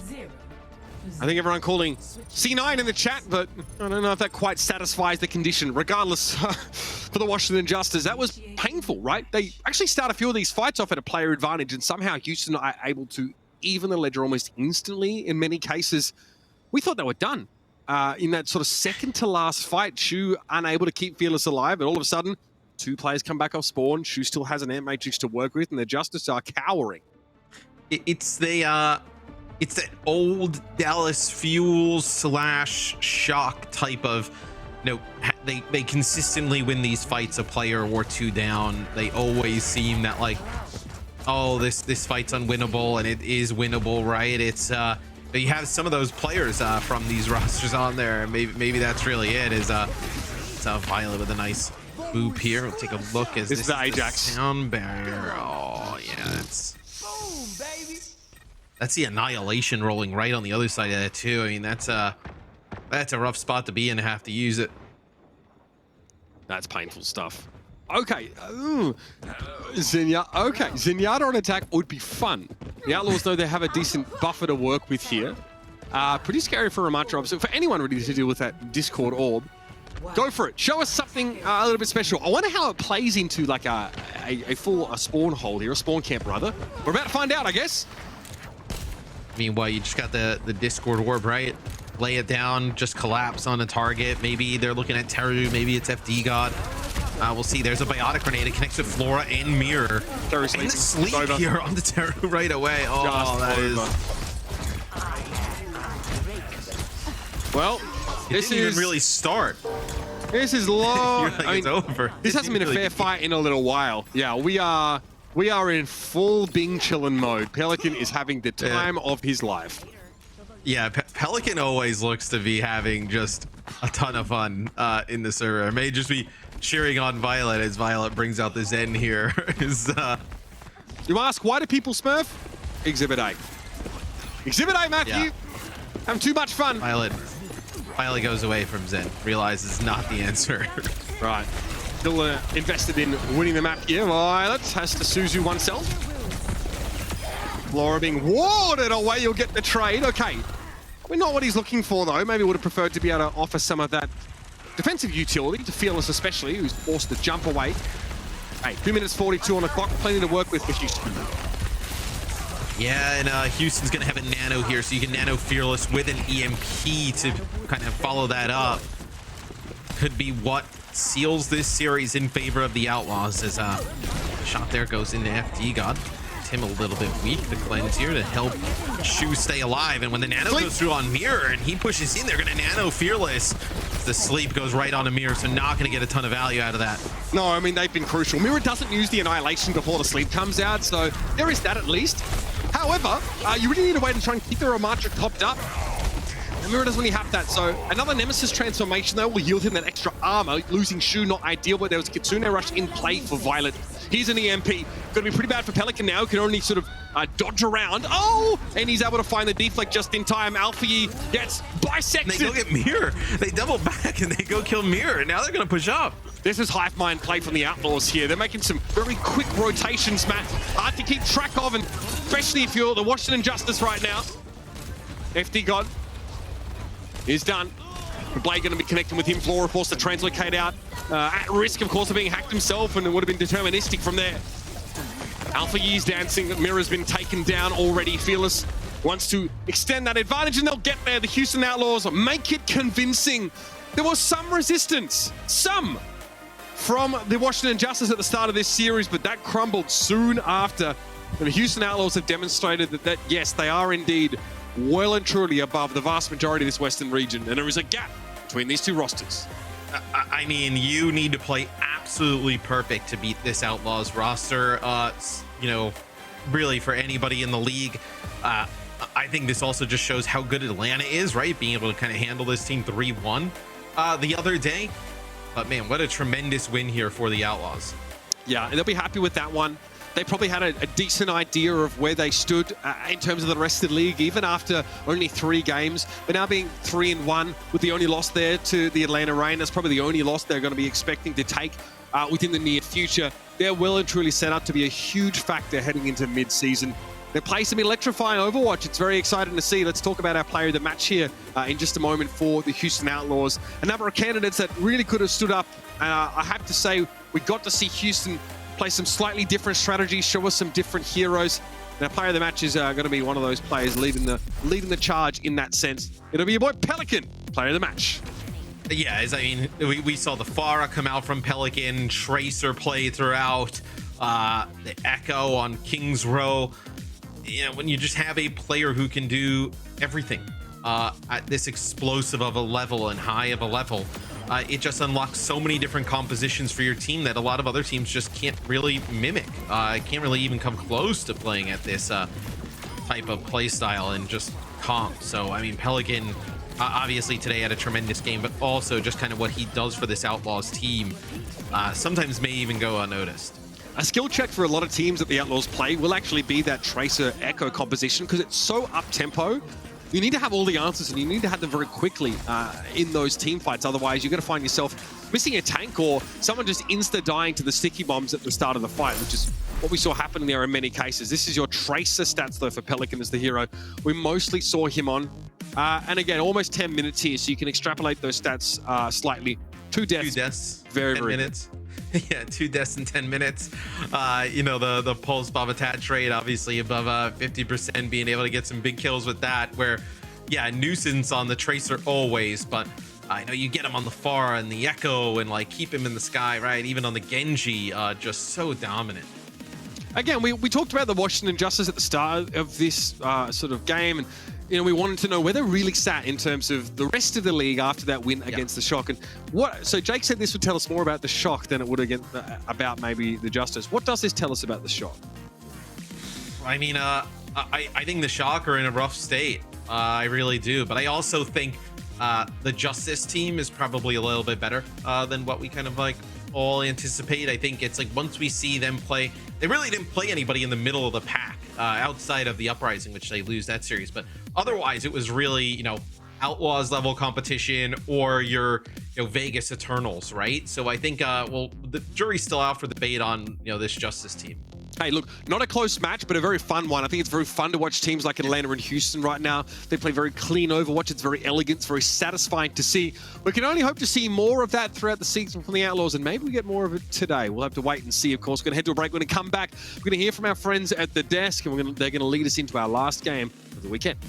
I think everyone calling C9 in the chat, but I don't know if that quite satisfies the condition. Regardless, for the Washington Justice, that was painful, right? They actually start a few of these fights off at a player advantage, and somehow Houston are able to even the ledger almost instantly. In many cases, we thought they were done. In that sort of second to last fight, Shu unable to keep Fearless alive, but all of a sudden, 2 players come back off spawn. Shu still has an amp matrix to work with, and the Justice are cowering. It's that old Dallas Fuel / Shock type of, they consistently win these fights a player or 2 down. They always seem that like, oh, this fight's unwinnable, and it is winnable, right? It's you have some of those players from these rosters on there, and maybe that's really it. It's Violet with a nice boop here. We'll take a look as this is the Ajax sound barrier. Oh yeah, that's the Annihilation rolling right on the other side of that too. I mean, that's a rough spot to be in to have to use it. That's painful stuff. Okay, Zenyatta on attack would be fun. The Outlaws, though, they have a decent buffer to work with here. Pretty scary for Ramatra, so for anyone ready to deal with that Discord orb. Go for it. Show us something a little bit special. I wonder how it plays into like a full spawn hole here, a spawn camp rather. We're about to find out, I guess. Meanwhile, you just got the Discord orb, right? Lay it down, just collapse on a target. Maybe they're looking at Teru, maybe it's FD God. We'll see. There's a biotic grenade. It connects with Flora and Mirror. And the sleep here on the Teru right away. Oh, that is... Well, this didn't is even really start. This is long. Like, I mean, it's over. This hasn't been a fair fight in a little while. Yeah, we are in full Bing chillin' mode. Pelican is having the time of his life. Yeah, Pelican always looks to be having just a ton of fun in the server. It may just be cheering on Violet as Violet brings out the Zen here. You ask, why do people smurf? Exhibit A. Exhibit A, Matthew. Yeah. Having too much fun. Violet goes away from Zen, realizes not the answer. Right. Still invested in winning the map here. Violet has to Suzu oneself. Flora being warded away. You'll get the trade. Okay. We're not what he's looking for, though. Maybe would have preferred to be able to offer some of that defensive utility to Fearless especially, who's forced to jump away. Hey, 2 minutes 42 on the clock. Plenty to work with for Houston. Yeah, and Houston's going to have a nano here, so you can nano Fearless with an EMP to kind of follow that up. Could be what seals this series in favor of the Outlaws, as the shot there goes into FD God. Him a little bit weak. The cleanse here to help Shu stay alive, and when the nano goes through on Mirror and he pushes in, they're going to nano Fearless. The sleep goes right on a Mirror, so not going to get a ton of value out of that. No, I mean, they've been crucial. Mirror doesn't use the Annihilation before the sleep comes out, so there is that at least. However, you really need a way to try and keep the Ramatra topped up. And Mirror doesn't really have that, so another Nemesis transformation, though, will yield him that extra armor. Losing Shu, not ideal, but there was a Kitsune Rush in play for Violet. Here's an EMP. Going to be pretty bad for Pelican now. Can only sort of dodge around. Oh! And he's able to find the deflect just in time. Alfie gets bisected. They go get Mirror. They double back and they go kill Mirror. Now they're going to push up. This is Hive Mind play from the Outlaws here. They're making some very quick rotations, Matt. Hard to keep track of, and especially if you're the Washington Justice right now. FD God is done. Blade going to be connecting with him. Flora forced to translocate out. At risk, of course, of being hacked himself, and it would have been deterministic from there. Alpha Yi's dancing. Mirror's been taken down already. Fearless wants to extend that advantage, and they'll get there. The Houston Outlaws make it convincing. There was some resistance. Some. From the Washington Justice at the start of this series, but that crumbled soon after. And the Houston Outlaws have demonstrated that yes, they are indeed well and truly above the vast majority of this Western region, and there is a gap between these two rosters. I mean, you need to play absolutely perfect to beat this Outlaws roster. You know, really for anybody in the league. I think this also just shows how good Atlanta is, right? Being able to kind of handle this team 3-1 the other day. But man, what a tremendous win here for the Outlaws. Yeah, and they'll be happy with that one. They probably had a decent idea of where they stood in terms of the rest of the league, even after only 3 games. But now being 3-1 with the only loss there to the Atlanta Reign, that's probably the only loss they're going to be expecting to take within the near future. They're well and truly set up to be a huge factor heading into mid-season. They play some electrifying Overwatch. It's very exciting to see. Let's talk about our player of the match here in just a moment for the Houston Outlaws. A number of candidates that really could have stood up. I have to say, we got to see Houston play some slightly different strategies, show us some different heroes. And our player of the match is going to be one of those players leading the charge in that sense. It'll be your boy Pelican, player of the match. Yeah, I mean, we saw the Pharah come out from Pelican, Tracer play throughout, the Echo on King's Row. You know, when you just have a player who can do everything at this explosive of a level and high of a level, it just unlocks so many different compositions for your team that a lot of other teams just can't really mimic. Can't really even come close to playing at this type of play style and just comp. So, I mean, Pelican obviously today had a tremendous game, but also just kind of what he does for this Outlaws team sometimes may even go unnoticed. A skill check for a lot of teams that the Outlaws play will actually be that Tracer Echo composition because it's so up-tempo. You need to have all the answers and you need to have them very quickly in those team fights. Otherwise, you're going to find yourself missing a tank or someone just insta-dying to the sticky bombs at the start of the fight, which is what we saw happening there in many cases. This is your Tracer stats, though, for Pelican as the hero. We mostly saw him on. And again, almost 10 minutes here, so you can extrapolate those stats slightly. 2 deaths. 2 deaths, very 10 minutes. Yeah, 2 deaths in 10 minutes. You know, the pulse bomb attach rate obviously above 50%, being able to get some big kills with that, where, yeah, nuisance on the Tracer always, but I know you get him on the Pharah and the Echo and like keep him in the sky, right? Even on the Genji, just so dominant. Again, we talked about the Washington Justice at the start of this sort of game, and you know, we wanted to know where they really sat in terms of the rest of the league after that win against the Shock. And so Jake said this would tell us more about the Shock than it would about maybe the Justice. What does this tell us about the Shock? I mean, I think the Shock are in a rough state. I really do. But I also think the Justice team is probably a little bit better than what we kind of like all anticipate. I think it's like once we see them play, they really didn't play anybody in the middle of the pack outside of the Uprising, which they lose that series. But otherwise, it was really, you know, Outlaws level competition or your, you know, Vegas Eternals, right? So I think, well, the jury's still out for the debate on, you know, this Justice team. Hey, look, not a close match, but a very fun one. I think it's very fun to watch teams like Atlanta and Houston right now. They play very clean Overwatch. It's very elegant. It's very satisfying to see. We can only hope to see more of that throughout the season from the Outlaws, and maybe we get more of it today. We'll have to wait and see, of course. We're going to head to a break. We're going to come back. We're going to hear from our friends at the desk, and they're going to lead us into our last game of the weekend.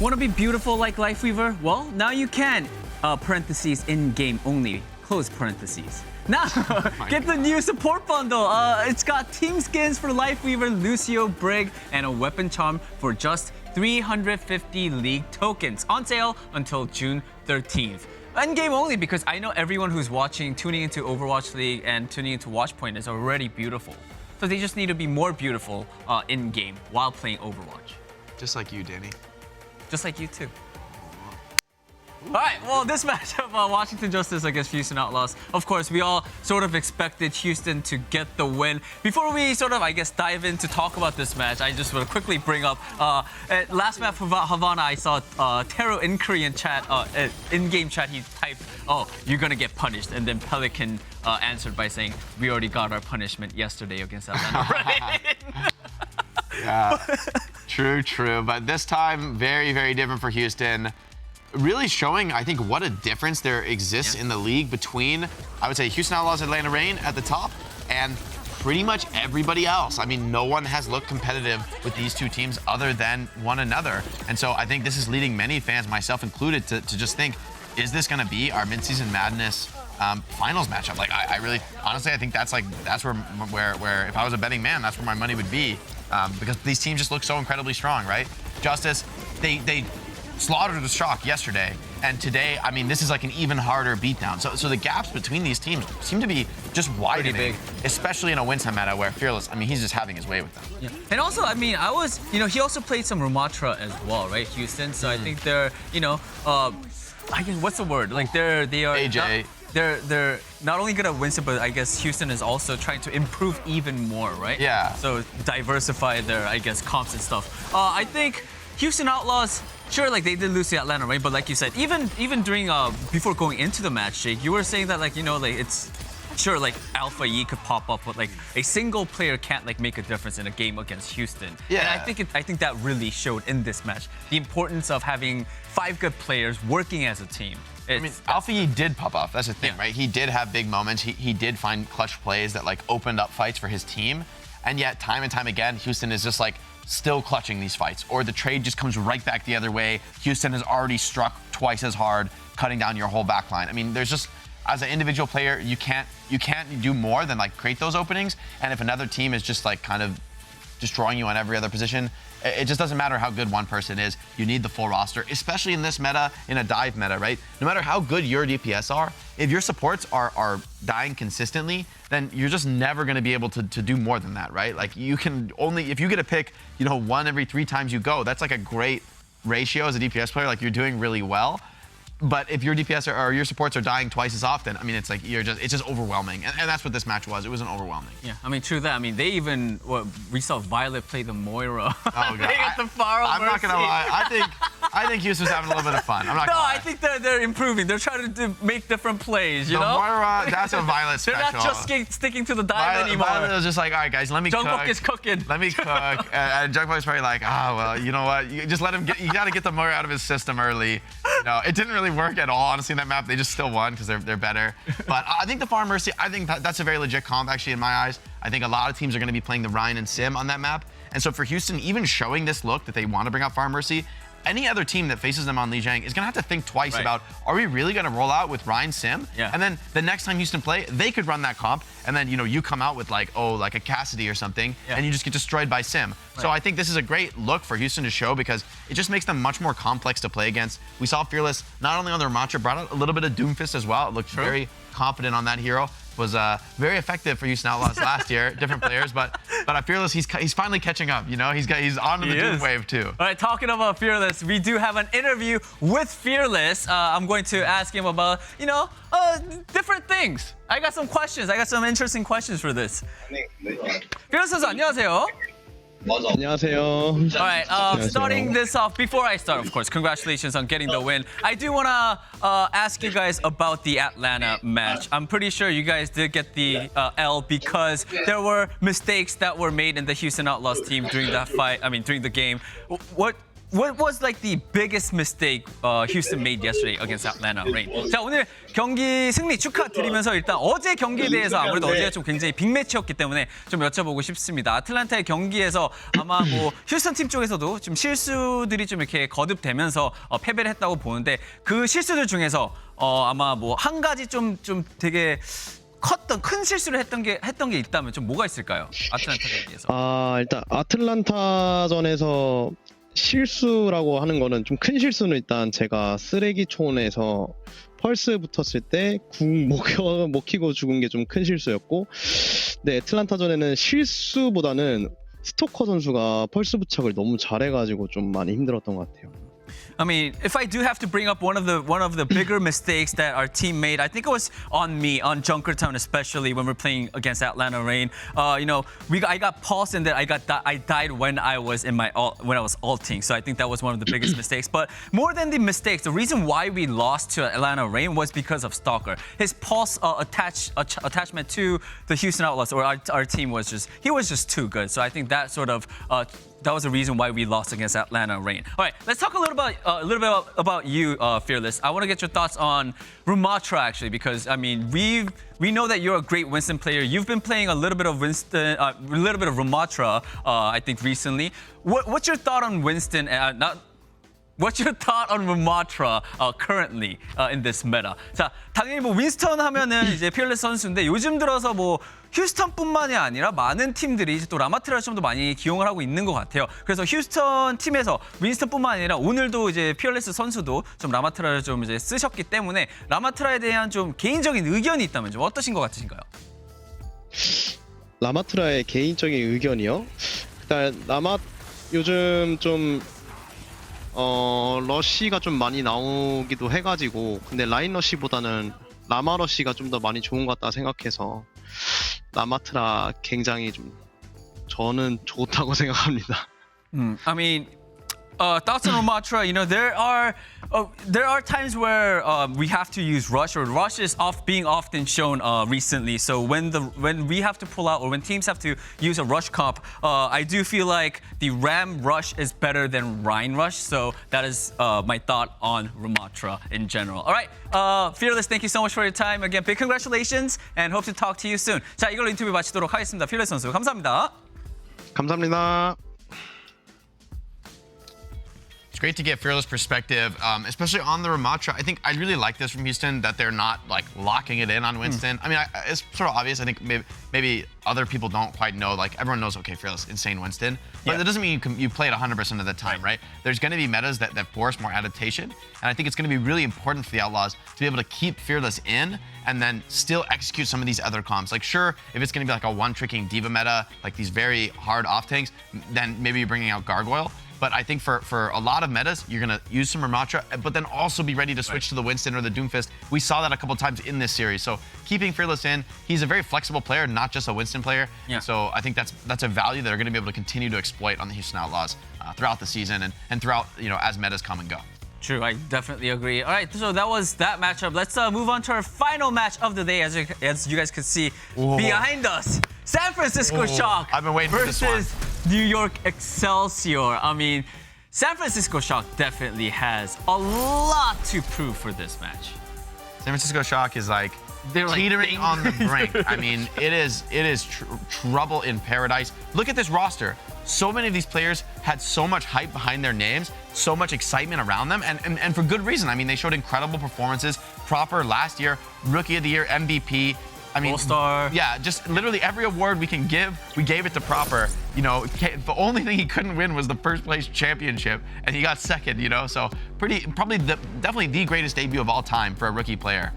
Want to be beautiful like Lifeweaver? Well, now you can. Parentheses in-game only. Close parentheses. Now, get the new support bundle. It's got team skins for Lifeweaver, Lucio, Brig, and a weapon charm for just 350 League tokens. On sale until June 13th. In-game only because I know everyone who's watching, tuning into Overwatch League and tuning into Watchpoint is already beautiful. So they just need to be more beautiful in-game while playing Overwatch. Just like you, Danny. Just like you too. All right, well, this matchup, Washington Justice against Houston Outlaws. Of course, we all sort of expected Houston to get the win. Before we sort of, I guess, dive in to talk about this match, I just want to quickly bring up, at last map for Havana, I saw Taro in Korean chat, in-game chat, he typed, "Oh, you're gonna get punished." And then Pelican answered by saying, "We already got our punishment yesterday against Atlanta." Right? Yeah, true. But this time, very, very different for Houston. Really showing, I think, what a difference there exists in the league between, I would say, Houston Outlaws, Atlanta Reign at the top, and pretty much everybody else. I mean, no one has looked competitive with these two teams other than one another. And so I think this is leading many fans, myself included, to just think, is this going to be our Midseason Madness finals matchup? Like, I really, honestly, I think that's where if I was a betting man, that's where my money would be, because these teams just look so incredibly strong, right? Justice, they slaughtered the Shock yesterday, and today, I mean, this is like an even harder beatdown. So the gaps between these teams seem to be just widening, big. especially in a Winston meta where Fearless, I mean, he's just having his way with them. Yeah. And also, I mean, he also played some Rumatra as well, right, Houston? So I think they're, I guess, what's the word? Like, they are AJ. They're not only good at Winston, but I guess Houston is also trying to improve even more, right? Yeah. So diversify their, I guess, comps and stuff. I think Houston Outlaws, sure, like they did lose to Atlanta, right? But like you said, even during before going into the match, Jake, you were saying that like it's sure like Alpha E could pop up, but like a single player can't like make a difference in a game against Houston. Yeah. And I think that really showed in this match the importance of having 5 good players working as a team. I mean, Alpha E did pop off. That's the thing, Yeah. right? He did have big moments. He did find clutch plays that like opened up fights for his team. And yet, time and time again, Houston is just like still clutching these fights, or the trade just comes right back the other way. Houston has already struck twice as hard, cutting down your whole back line. I mean, there's just, as an individual player, you can't do more than like create those openings. And if another team is just like kind of destroying you on every other position, it just doesn't matter how good one person is. You need the full roster, especially in this meta, in a dive meta, right? No matter how good your DPS are, if your supports are dying consistently, then you're just never going to be able to do more than that, right? Like you can only, if you get to pick, 1 every 3 times you go, that's like a great ratio as a DPS player. Like you're doing really well. But if your DPS or your supports are dying twice as often, I mean, it's like it's just overwhelming, and that's what this match was. It was an overwhelming. Yeah, I mean, true that. I mean, they even we saw Violet play the Moira. Oh god, they got the Pharaoh I'm not gonna Mercy. lie. I think Houston's having a little bit of fun. I'm not gonna lie. I think they're improving. They're trying to make different plays. You the know, Moira, that's a Violet they're special. not just sticking to the dive anymore. Violet was just like, all right, guys, let me Jungkook cook. is cooking. Let me cook. And Jungkook's probably like, well, you know what? You just let him get. You got to get the Moira out of his system early. No, it didn't really work at all, honestly, in that map. They just still won because they're better. But I think the Farm Mercy, I think that's a very legit comp, actually, in my eyes. I think a lot of teams are going to be playing the Ryan and Sim on that map. And so for Houston, even showing this look that they want to bring out Farm Mercy, any other team that faces them on Lijiang is going to have to think twice about, are we really going to roll out with Ryan Sim? Yeah. And then the next time Houston play, they could run that comp, and then, you come out with like a Cassidy or something, and you just get destroyed by Sim. So I think this is a great look for Houston to show because it just makes them much more complex to play against. We saw Fearless, not only on their Mantra, brought out a little bit of Doomfist as well. It looked very confident on that hero. Was very effective for Houston Outlaws last year. Different players, but Fearless, he's finally catching up. He's onto the Doom wave too. All right, talking about Fearless, we do have an interview with Fearless. I'm going to ask him about different things. I got some questions. I got some interesting questions for this. Fearless 선수 안녕하세요. 안녕하세요. All right, starting this off, before I start, of course, congratulations on getting the win. I do want to ask you guys about the Atlanta match. I'm pretty sure you guys did get the L because there were mistakes that were made in the Houston Outlaws team during that fight, during the game. What what was like the biggest mistake Houston made yesterday against Atlanta Reign? 자, 오늘 경기 승리 축하드리면서 일단 어제 경기에 대해서 아무래도 어제가 좀 굉장히 빅매치였기 때문에 좀 여쭤보고 싶습니다. 아틀란타의 경기에서 아마 뭐 휴스턴 팀 쪽에서도 좀 실수들이 좀 이렇게 거듭되면서 패배를 했다고 보는데 그 실수들 중에서 아마 뭐 한 가지 좀 되게 큰 실수를 했던 게 있다면 좀 뭐가 있을까요? 아틀란타 경기에서. 일단 아틀란타전에서 실수라고 하는 거는 좀 큰 실수는 일단 제가 쓰레기촌에서 펄스 붙었을 때 궁 못 키고 죽은 게 좀 큰 실수였고, 네, 애틀란타전에는 실수보다는 스토커 선수가 펄스 부착을 너무 잘해가지고 좀 많이 힘들었던 것 같아요. I mean, if I do have to bring up one of the bigger mistakes that our team made, I think it was on me, on Junkertown, especially when we're playing against Atlanta Reign. I got paused and then I died when I was ulting. So I think that was one of the biggest mistakes. But more than the mistakes, the reason why we lost to Atlanta Reign was because of Stalker. His pulse attachment to the Houston Outlaws or our team was just too good. So I think that sort of that was the reason why we lost against Atlanta Reign. All right, let's talk a little bit about you, Fearless. I want to get your thoughts on Rumatra actually, because I mean we know that you're a great Winston player. You've been playing a little bit of Winston, a little bit of Rumatra, I think recently. What's your thought on Winston? What's your thought on Rumatra currently in this meta? 자, 당연히 뭐 윈스턴 하면은 이제 피어레스 선수인데 요즘 들어서 뭐 휴스턴뿐만이 아니라 많은 팀들이 이제 또 라마트라를 좀 더 많이 기용을 하고 있는 것 같아요. 그래서 휴스턴 팀에서 윈스턴뿐만 아니라 오늘도 이제 피어레스 선수도 좀 라마트라를 좀 이제 쓰셨기 때문에 라마트라에 대한 좀 개인적인 의견이 있다면 좀 어떠신 것 같으신가요? 라마트라의 개인적인 의견이요? 일단 요즘 좀 러쉬가 좀 많이 나오기도 해가지고, 근데 라인 러쉬보다는 라마 러쉬가 좀 더 많이 좋은 것 같다 생각해서 라마트라 굉장히 좀 저는 좋다고 생각합니다. I mean, thoughts on Rumatra, you know, there are times where we have to use rush, or rush is being often shown recently. So when we have to pull out, or when teams have to use a rush comp, I do feel like the Ram rush is better than Rhine rush. So that is my thought on Rumatra in general. All right, Fearless, thank you so much for your time. Again, big congratulations, and hope to talk to you soon. 자, 이걸로 인터뷰 마치도록 하겠습니다. Fearless 선수, 감사합니다. 감사합니다. Great to get Fearless perspective, especially on the Ramatra. I think I really like this from Houston, that they're not like locking it in on Winston. I mean, it's sort of obvious. I think maybe other people don't quite know. Like everyone knows, okay, Fearless, insane Winston, but that doesn't mean you play it 100% of the time, right? There's going to be metas that force more adaptation, and I think it's going to be really important for the Outlaws to be able to keep Fearless in and then still execute some of these other comps. Like sure, if it's going to be like a one-tricking diva meta, like these very hard off tanks, then maybe you're bringing out Gargoyle. But I think for a lot of metas, you're going to use some Ramatra, but then also be ready to switch to the Winston or the Doomfist. We saw that a couple times in this series. So keeping Fearless in, he's a very flexible player, not just a Winston player. Yeah. So I think that's a value that they're going to be able to continue to exploit on the Houston Outlaws throughout the season and throughout, you know, as metas come and go. True, I definitely agree. All right, so that was that matchup. Let's move on to our final match of the day. As you guys can see behind us, San Francisco Shock I've been waiting for this one. versus New York Excelsior. I mean, San Francisco Shock definitely has a lot to prove for this match. San Francisco Shock is like They're like teetering on the brink. I mean, it is trouble in paradise. Look at this roster. So many of these players had so much hype behind their names, so much excitement around them, and for good reason. I mean, they showed incredible performances. Proper last year, Rookie of the Year, MVP. I mean, All-Star. Yeah, just literally every award we can give, we gave it to Proper. You know, the only thing he couldn't win was the first place championship, and he got second. You know, so definitely the greatest debut of all time for a rookie player.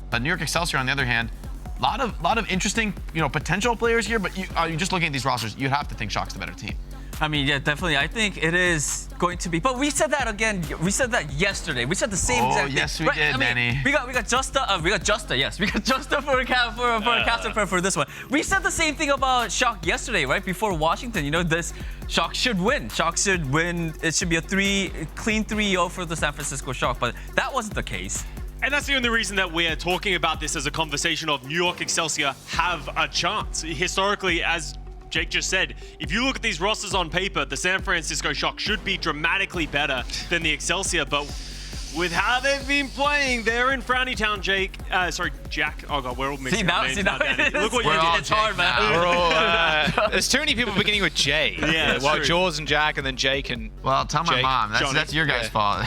But New York Excelsior, on the other hand, lot of interesting, you know, potential players here. But you're just looking at these rosters, you'd have to think Shock's the better team. I mean, yeah, definitely. I think it is going to be. But we said that again. We said that yesterday. We said the same exact thing. Yes, we did, Danny. We got Justa. Yes, we got Justa for a caster for this one. We said the same thing about Shock yesterday, right? Before Washington, you know, this Shock should win. Shock should win. It should be a clean 3-0 for the San Francisco Shock. But that wasn't the case. And that's the only reason that we're talking about this as a conversation of New York Excelsior have a chance. Historically, as Jake just said, if you look at these rosters on paper, the San Francisco Shock should be dramatically better than the Excelsior, but with how they've been playing, they're in Frowny Town, Jake. Sorry, Jack. Oh god, we're all mixing up names now, Danny. Look what you did. It's hard, man. We're all, there's too many people beginning with J. Yeah, well, true. Jaws and Jack, and then Jake and Well, tell my Jake, mom. That's your guys' fault.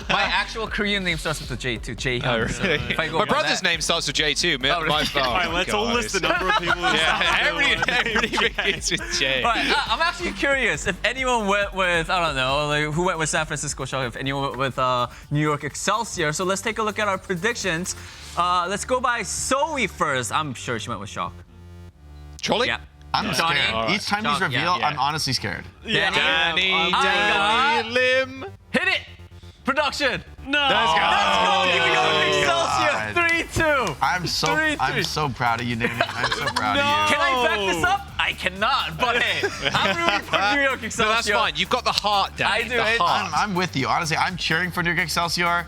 My actual Korean name starts with a J too. J. Oh, So really? if I go My by brother's that- name starts with J too. Oh, really? All right, let's all list the number of people. who Yeah, start with everybody J. begins with J. All right, I'm actually curious if anyone went with, I don't know, like who went with San Francisco Shock, if anyone went with New York Excelsior. So let's take a look at our predictions. Let's go by Zoe first. I'm sure she went with Shock. Trolley? Yeah. I'm Johnny? scared. All right. Each time John- he's revealed, yeah. I'm honestly scared. Yeah. Danny, Lim. Hit it! Production! No. Let's go! New York God. Excelsior! 3-2. I'm so proud of you, Danny. I'm so proud No. of you. Can I back this up? I cannot, but hey, I'm rooting for New York Excelsior. No, that's fine. You've got the heart, Danny. I do. The heart. I'm with you. Honestly, I'm cheering for New York Excelsior.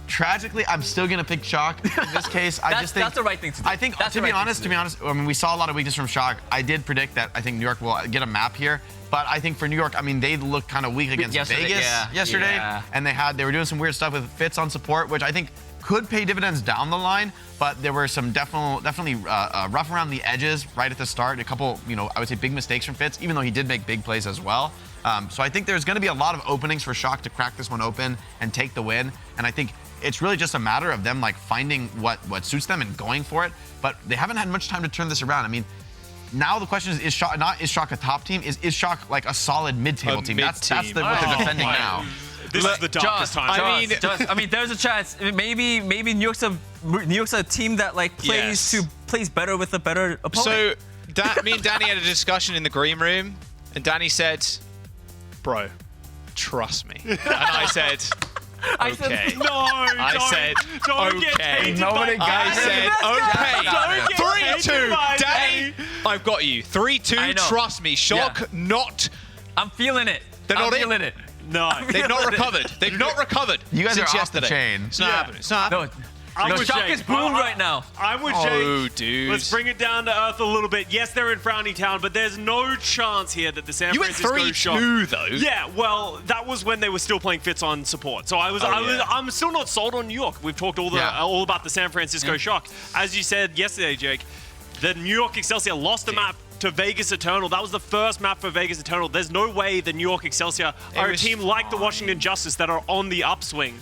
Tragically, I'm still gonna pick Shock. In this case, I just think that's the right thing to do. I think, That's to the be right honest, thing to do. I mean, we saw a lot of weakness from Shock. I did predict that I think New York will get a map here. But I think for New York, I mean, they looked kind of weak against Vegas yesterday. Yeah. And they were doing some weird stuff with Fitz on support, which I think could pay dividends down the line. But there were some definitely rough around the edges right at the start. A couple, I would say big mistakes from Fitz, even though he did make big plays as well. So I think there's going to be a lot of openings for Shock to crack this one open and take the win. And I think it's really just a matter of them like finding what suits them and going for it. But they haven't had much time to turn this around. I mean, now the question is Shock a top team? Is Shock like a solid mid-table team? That's what they're defending now. This is the darkest time. I mean, there's a chance. Maybe New York's a team that like plays better with a better opponent. So me and Danny had a discussion in the green room, and Danny said, "Bro, trust me," and I said. Okay. Don't get tainted Nobody by got I Danny. said, okay. Don't get 3-2. Danny, I've got you. 3-2. Trust me. Shock not. I'm feeling it. They're not I'm feeling it. No. They've not recovered. They've not recovered. You guys since are off the yesterday. chain. It's not happening. It's not happening. I'm with Shock Jake. is boomed right now. I'm with Oh, Jake. dude. Let's bring it down to earth a little bit. Yes, they're in Frowny Town, but there's no chance here that the San You went Francisco Shock. 3-2 though. Yeah, well, that was when they were still playing Fitz on support. So I'm still not sold on New York. We've talked all about the San Francisco Shock. As you said yesterday, Jake, the New York Excelsior lost the map to Vegas Eternal. That was the first map for Vegas Eternal. There's no way the New York Excelsior are a team like the Washington Justice that are on the upswing.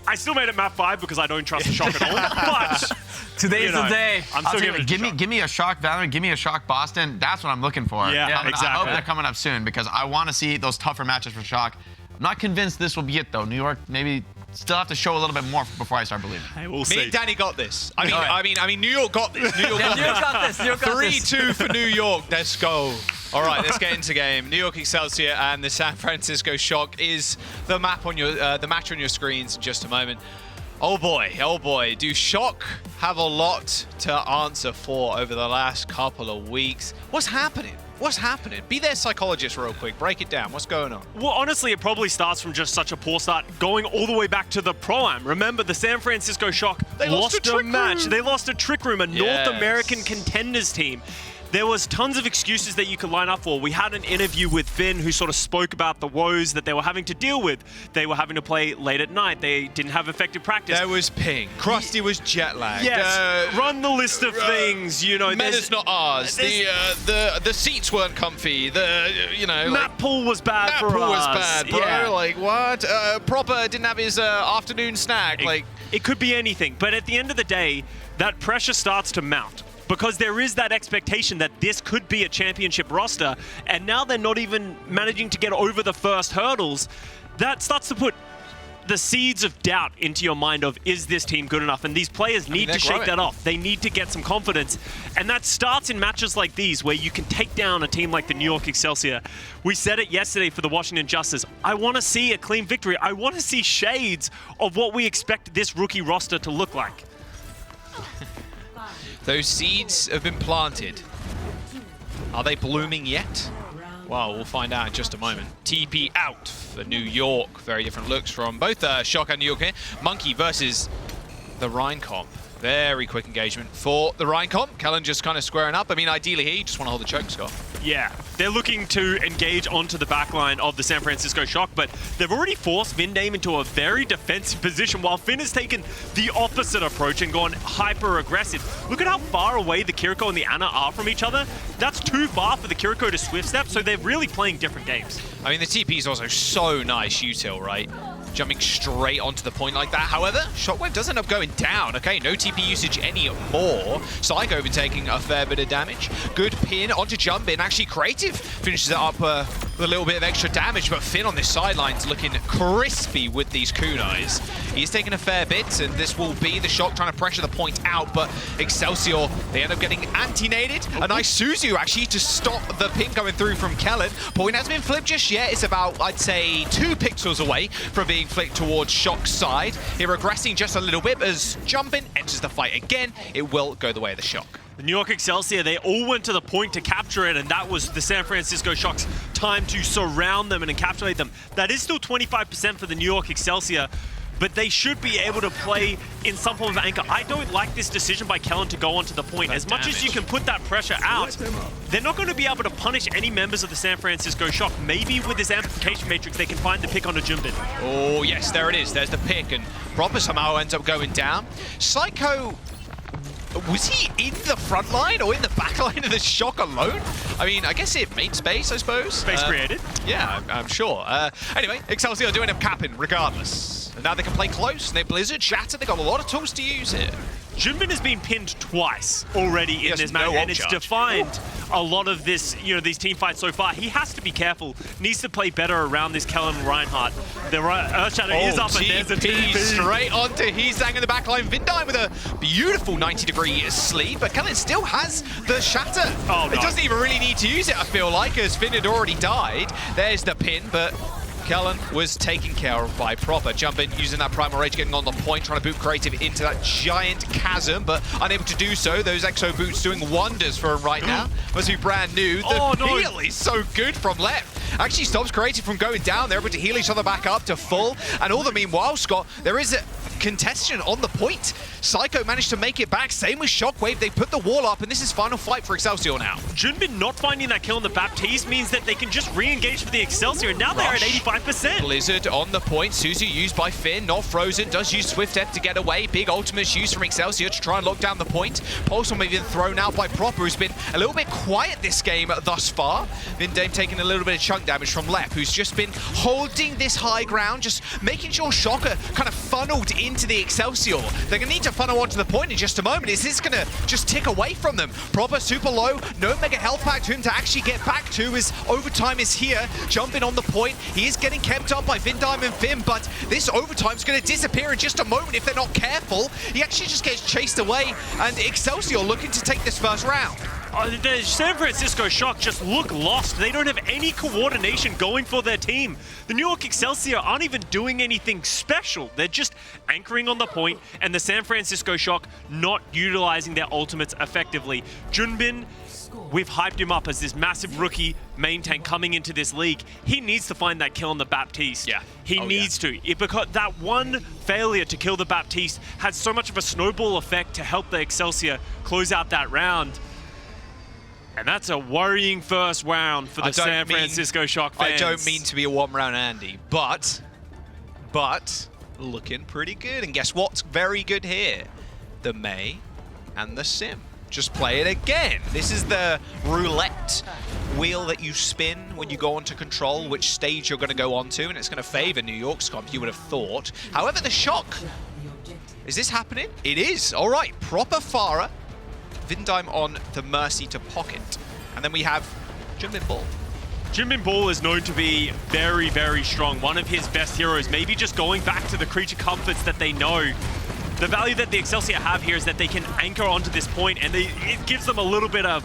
I still made it map 5 because I don't trust the Shock at all. But today's the day. I'm still giving it a Shock. Give me a Shock Valorant, give me a Shock Boston. That's what I'm looking for. Yeah, exactly. I hope they're coming up soon because I want to see those tougher matches for Shock. I'm not convinced this will be it though. New York maybe still have to show a little bit more before I start believing. Hey, we'll Me see. and Danny got this. I mean, New York got this. New York got New York got this. New York got this. 3-2 for New York. Let's go. All right, let's get into game. New York Excelsior and the San Francisco Shock is the map on your the match on your screens in just a moment. Oh boy, do Shock have a lot to answer for over the last couple of weeks? What's happening? Be their psychologist real quick. Break it down. What's going on? Well, honestly, it probably starts from just such a poor start, going all the way back to the Pro-Am. Remember, the San Francisco Shock lost a match. They lost a Trick Room, a North American contenders team. There was tons of excuses that you could line up for. We had an interview with Finn who sort of spoke about the woes that they were having to deal with. They were having to play late at night. They didn't have effective practice. There was ping. Krusty was jet lagged. Yes, run the list of things. Meta's not ours. The seats weren't comfy. Map pool was bad for us. Map pool was bad, bro. Yeah. Like what? Proper didn't have his afternoon snack. It could be anything, but at the end of the day, that pressure starts to mount. Because there is that expectation that this could be a championship roster, and now they're not even managing to get over the first hurdles. That starts to put the seeds of doubt into your mind of, is this team good enough? And these players need to shake that off. They need to get some confidence. And that starts in matches like these, where you can take down a team like the New York Excelsior. We said it yesterday for the Washington Justice. I want to see a clean victory. I want to see shades of what we expect this rookie roster to look like. Those seeds have been planted. Are they blooming yet? Well, we'll find out in just a moment. TP out for New York. Very different looks from both Shock and New York here. Monkey versus the Rhine comp. Very quick engagement for the Rheincom. Kellen just kind of squaring up. I mean, ideally here, you just want to hold the choke, Scott. Yeah, they're looking to engage onto the backline of the San Francisco Shock, but they've already forced Vindame into a very defensive position while Finn has taken the opposite approach and gone hyper-aggressive. Look at how far away the Kiriko and the Ana are from each other. That's too far for the Kiriko to swift step, so they're really playing different games. I mean, the TP is also so nice, util, right? Jumping straight onto the point like that. However, Shockwave does end up going down. Okay, no TP usage anymore. Psycho taking a fair bit of damage. Good pin onto jump in. Actually, Creative finishes it up with a little bit of extra damage, but Finn on this sideline's looking crispy with these kunais. He's taking a fair bit, and this will be the Shock trying to pressure the point out, but Excelsior, they end up getting anti-naded. A nice Suzu, actually, to stop the pin going through from Kellen. Point hasn't been flipped just yet. It's about, I'd say, 2 pixels away from being flicked towards Shock's side. Here regressing just a little bit as Jumpin enters the fight again. It will go the way of the Shock. The New York Excelsior, they all went to the point to capture it, and that was the San Francisco Shock's time to surround them and encapsulate them. That is still 25% for the New York Excelsior, but they should be able to play in some form of anchor. I don't like this decision by Kellen to go onto the point. As much as you can put that pressure out, they're not going to be able to punish any members of the San Francisco Shock. Maybe with this amplification matrix, they can find the pick on a Jumbin. Oh, yes, there it is. There's the pick, and Proper somehow ends up going down. Psycho, was he in the front line or in the back line of the Shock alone? I mean, I guess it made space, I suppose. Space created. Yeah, I'm sure. Anyway, Excelsior do end up capping regardless. And now they can play close. They Blizzard, Shatter, they got a lot of tools to use here. Junbin has been pinned twice already in this match, and it's defined a lot of this, these team fights so far. He has to be careful, needs to play better around this Kellen Reinhardt. The Earthshatter is up, and there's a TP. Straight onto Heezang in the backline. Vindime with a beautiful 90-degree sleeve, but Kellen still has the Shatter. Oh, no. It doesn't even really need to use it, I feel like, as Finn had already died. There's the pin, but Kellen was taken care of by Proper. Jumpin using that Primal Rage, getting on the point, trying to boot Creative into that giant chasm, but unable to do so. Those Exo boots doing wonders for him right now. Must be brand new. The heal is so good from left. Actually stops Creative from going down. They're able to heal each other back up to full. And all the meanwhile, Scott, there is a contestation on the point. Psycho managed to make it back. Same with Shockwave. They put the wall up, and this is final fight for Excelsior now. Junbin not finding that kill on the Baptiste means that they can just re-engage for the Excelsior, and now they're at 85%. Blizzard on the point. Suzu used by Finn, not frozen. Does use Swift F to get away. Big ultimates used from Excelsior to try and lock down the point. Pulse will maybe thrown out by Proper, who's been a little bit quiet this game thus far. Vindame taking a little bit of chunk damage from Lep, who's just been holding this high ground, just making sure Shocker kind of funneled into the Excelsior. They're going to need to funnel onto the point in just a moment. Is this going to just tick away from them? Proper super low, no mega health pack to him to actually get back to as overtime is here. Jumping on the point. He is getting kept up by Vindime and Finn, but this overtime is going to disappear in just a moment if they're not careful. He actually just gets chased away, and Excelsior looking to take this first round. The San Francisco Shock just look lost. They don't have any coordination going for their team. The New York Excelsior aren't even doing anything special. They're just anchoring on the point, and the San Francisco Shock not utilizing their ultimates effectively. Junbin, we've hyped him up as this massive rookie main tank coming into this league. He needs to find that kill on the Baptiste. Yeah. He needs to. Because that one failure to kill the Baptiste had so much of a snowball effect to help the Excelsior close out that round. And that's a worrying first round for the San Francisco Shock fans. I don't mean to be a one-round Andy, but looking pretty good. And guess what's very good here? The May and the Sim. Just play it again. This is the roulette wheel that you spin when you go onto control, which stage you're going to go onto, and it's going to favor New York's comp, you would have thought. However, the Shock, is this happening? It is. All right, Proper Farah. Vindime on the Mercy to pocket. And then we have Junbin Ball. Junbin Ball is known to be very, very strong. One of his best heroes. Maybe just going back to the creature comforts that they know. The value that the Excelsior have here is that they can anchor onto this point, and it gives them a little bit of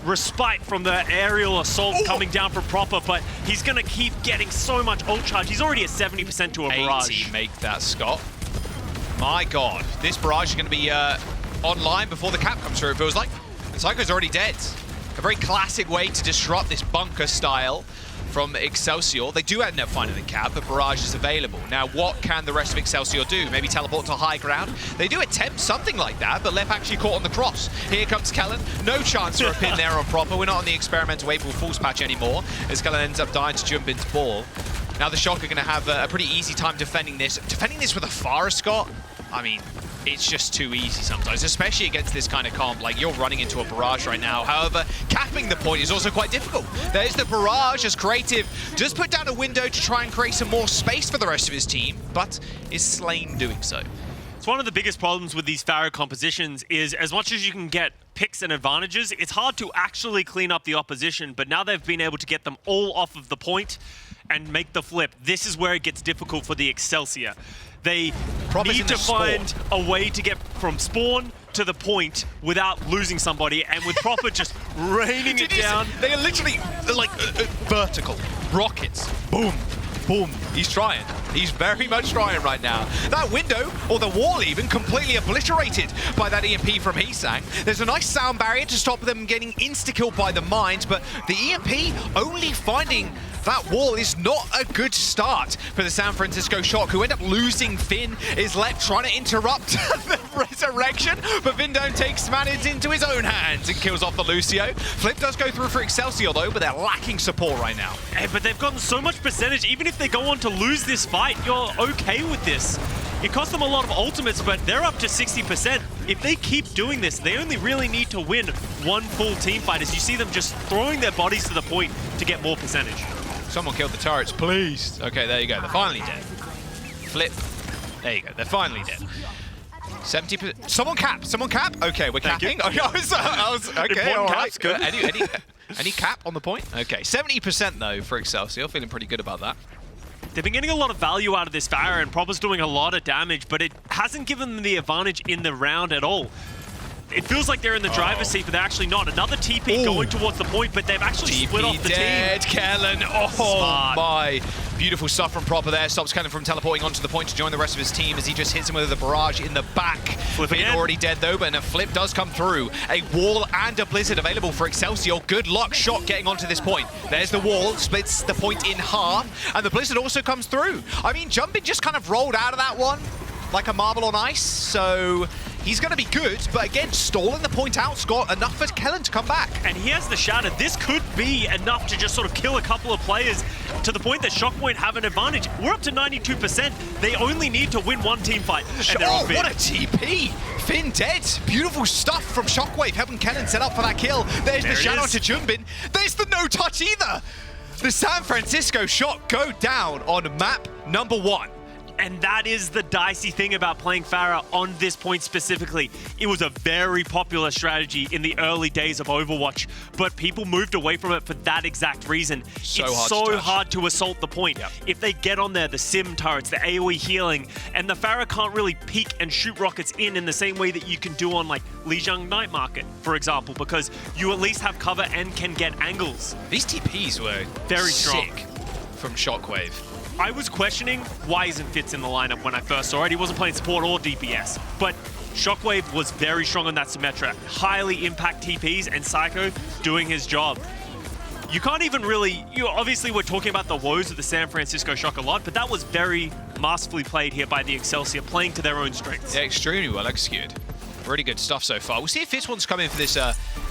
respite from the aerial assault coming down from Proper, but he's going to keep getting so much ult charge. He's already at 70% to a barrage. 80 make that, Scott. My God, this barrage is going to be online before the cap comes through, it feels like. And Psycho's already dead. A very classic way to disrupt this bunker style. from Excelsior. They do end up finding the cap, but Barrage is available. Now, what can the rest of Excelsior do? Maybe teleport to high ground? They do attempt something like that, but Lep actually caught on the cross. Here comes Kellen. No chance for a pin there on Proper. We're not on the experimental April Fool's patch anymore, as Kellen ends up dying to Jumbin's ball. Now the Shock are going to have a pretty easy time defending this. Defending this with a Farah, Scott? I mean, it's just too easy sometimes, especially against this kind of comp. Like, you're running into a Barrage right now. However, capping the point is also quite difficult. There's the Barrage as Creative does put down a window to try and create some more space for the rest of his team, but is slain doing so. It's one of the biggest problems with these Pharaoh compositions is as much as you can get picks and advantages, it's hard to actually clean up the opposition, but now they've been able to get them all off of the point and make the flip. This is where it gets difficult for the Excelsior. They need to find a way to get from spawn to the point without losing somebody, and with Proper just raining it down. They are literally like vertical rockets. Boom, boom. He's trying. He's very much trying right now. That window, or the wall even, completely obliterated by that EMP from Heesang. There's a nice sound barrier to stop them getting insta-killed by the mines, but the EMP only finding that wall is not a good start for the San Francisco Shock, who end up losing Finn. Is Lep trying to interrupt the resurrection, but Vindone takes matters into his own hands and kills off the Lucio. Flip does go through for Excelsior though, but they're lacking support right now. Hey, but they've gotten so much percentage. Even if they go on to lose this fight, you're okay with this. It cost them a lot of ultimates, but they're up to 60%. If they keep doing this, they only really need to win one full team fight, as you see them just throwing their bodies to the point to get more percentage. Someone killed the turrets, please. Okay, there you go. They're finally dead. Flip. There you go. They're finally dead. 70%. Someone cap. Someone cap. Okay, we're capping. Okay, I was okay. All right. Good. Any cap on the point? Okay. 70% though for Excelsior. Feeling pretty good about that. They've been getting a lot of value out of this Farah, and Proper's doing a lot of damage, but it hasn't given them the advantage in the round at all. It feels like they're in the driver's seat, but they're actually not. Another TP going towards the point, but they've actually split off the team. Kellen. Oh, Smart. my. Beautiful stuff from Proper there. Stops Kellen from teleporting onto the point to join the rest of his team as he just hits him with the barrage in the back. Finn already dead though, but a flip does come through. A wall and a blizzard available for Excelsior. Good luck Shot getting onto this point. There's the wall, splits the point in half, and the blizzard also comes through. I mean, Jumpin just kind of rolled out of that one like a marble on ice, so he's going to be good, but again, stalling the point out, Scott, enough for Kellen to come back. And he has the shatter. This could be enough to just sort of kill a couple of players to the point that Shock won't have an advantage. We're up to 92%. They only need to win one team fight, and they're on Finn. What a TP! Finn dead. Beautiful stuff from Shockwave, helping Kellen set up for that kill. There's the shadow to Jumbin. There's the no touch either. The San Francisco Shock go down on map number 1. And that is the dicey thing about playing Farah on this point specifically. It was a very popular strategy in the early days of Overwatch, but people moved away from it for that exact reason. It's so hard to assault the point. Yep. If they get on there, the sim turrets, the AoE healing, and the Farah can't really peek and shoot rockets in the same way that you can do on like Lijiang Night Market, for example, because you at least have cover and can get angles. These TPs were very strong from Shockwave. I was questioning why isn't Fitz in the lineup when I first saw it. He wasn't playing support or DPS, but Shockwave was very strong on that Symmetra. Highly impact TPs, and Psycho doing his job. You can't even really, obviously we're talking about the woes of the San Francisco Shock a lot, but that was very masterfully played here by the Excelsior, playing to their own strengths. Yeah, extremely well executed. Really good stuff so far. We'll see if Fitz wants to come in for this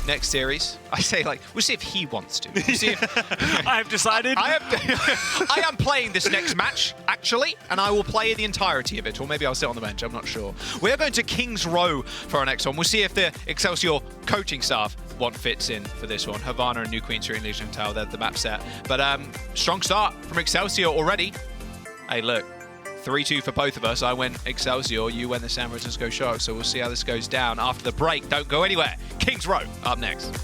next series. I say, like, we'll see if he wants to. We'll see if I have decided. I am playing this next match, actually, and I will play the entirety of it, or maybe I'll sit on the bench, I'm not sure. We are going to King's Row for our next one. We'll see if the Excelsior coaching staff want Fitz in for this one. Havana and New Queen are in Legion Tower, they're the map set. But strong start from Excelsior already. Hey, look. 3-2 for both of us. I went Excelsior, you went the San Francisco Shock, so we'll see how this goes down after the break. Don't go anywhere. King's Row up next.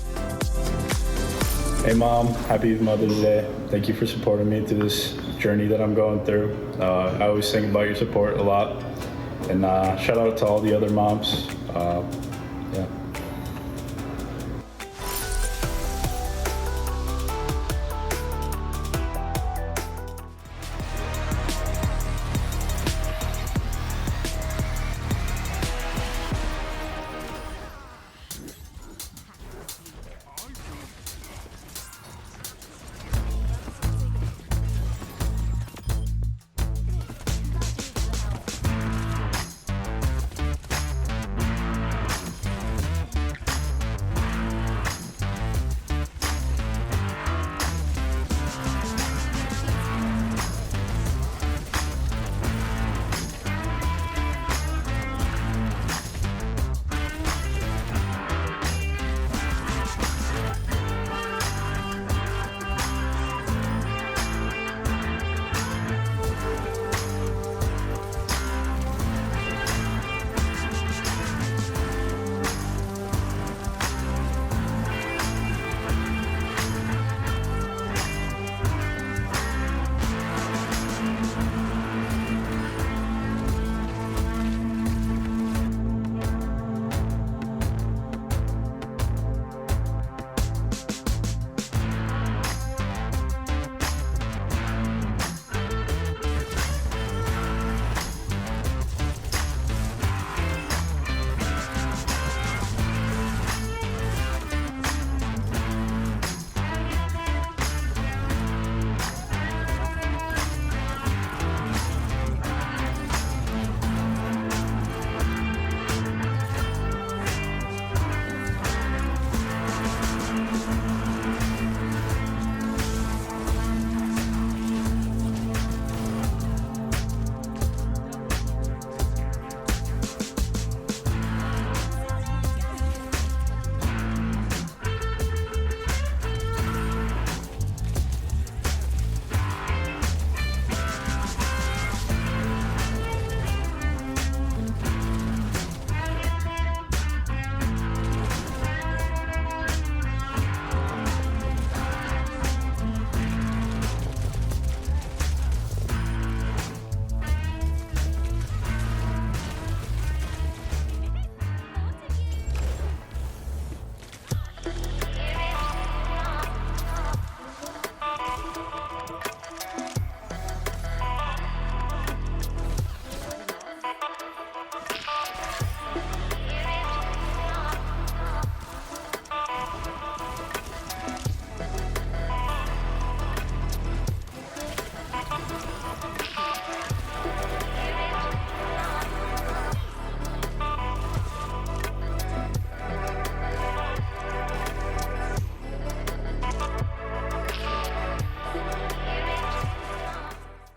Hey Mom, happy Mother's Day. Thank you for supporting me through this journey that I'm going through. I always think about your support a lot. And shout out to all the other moms.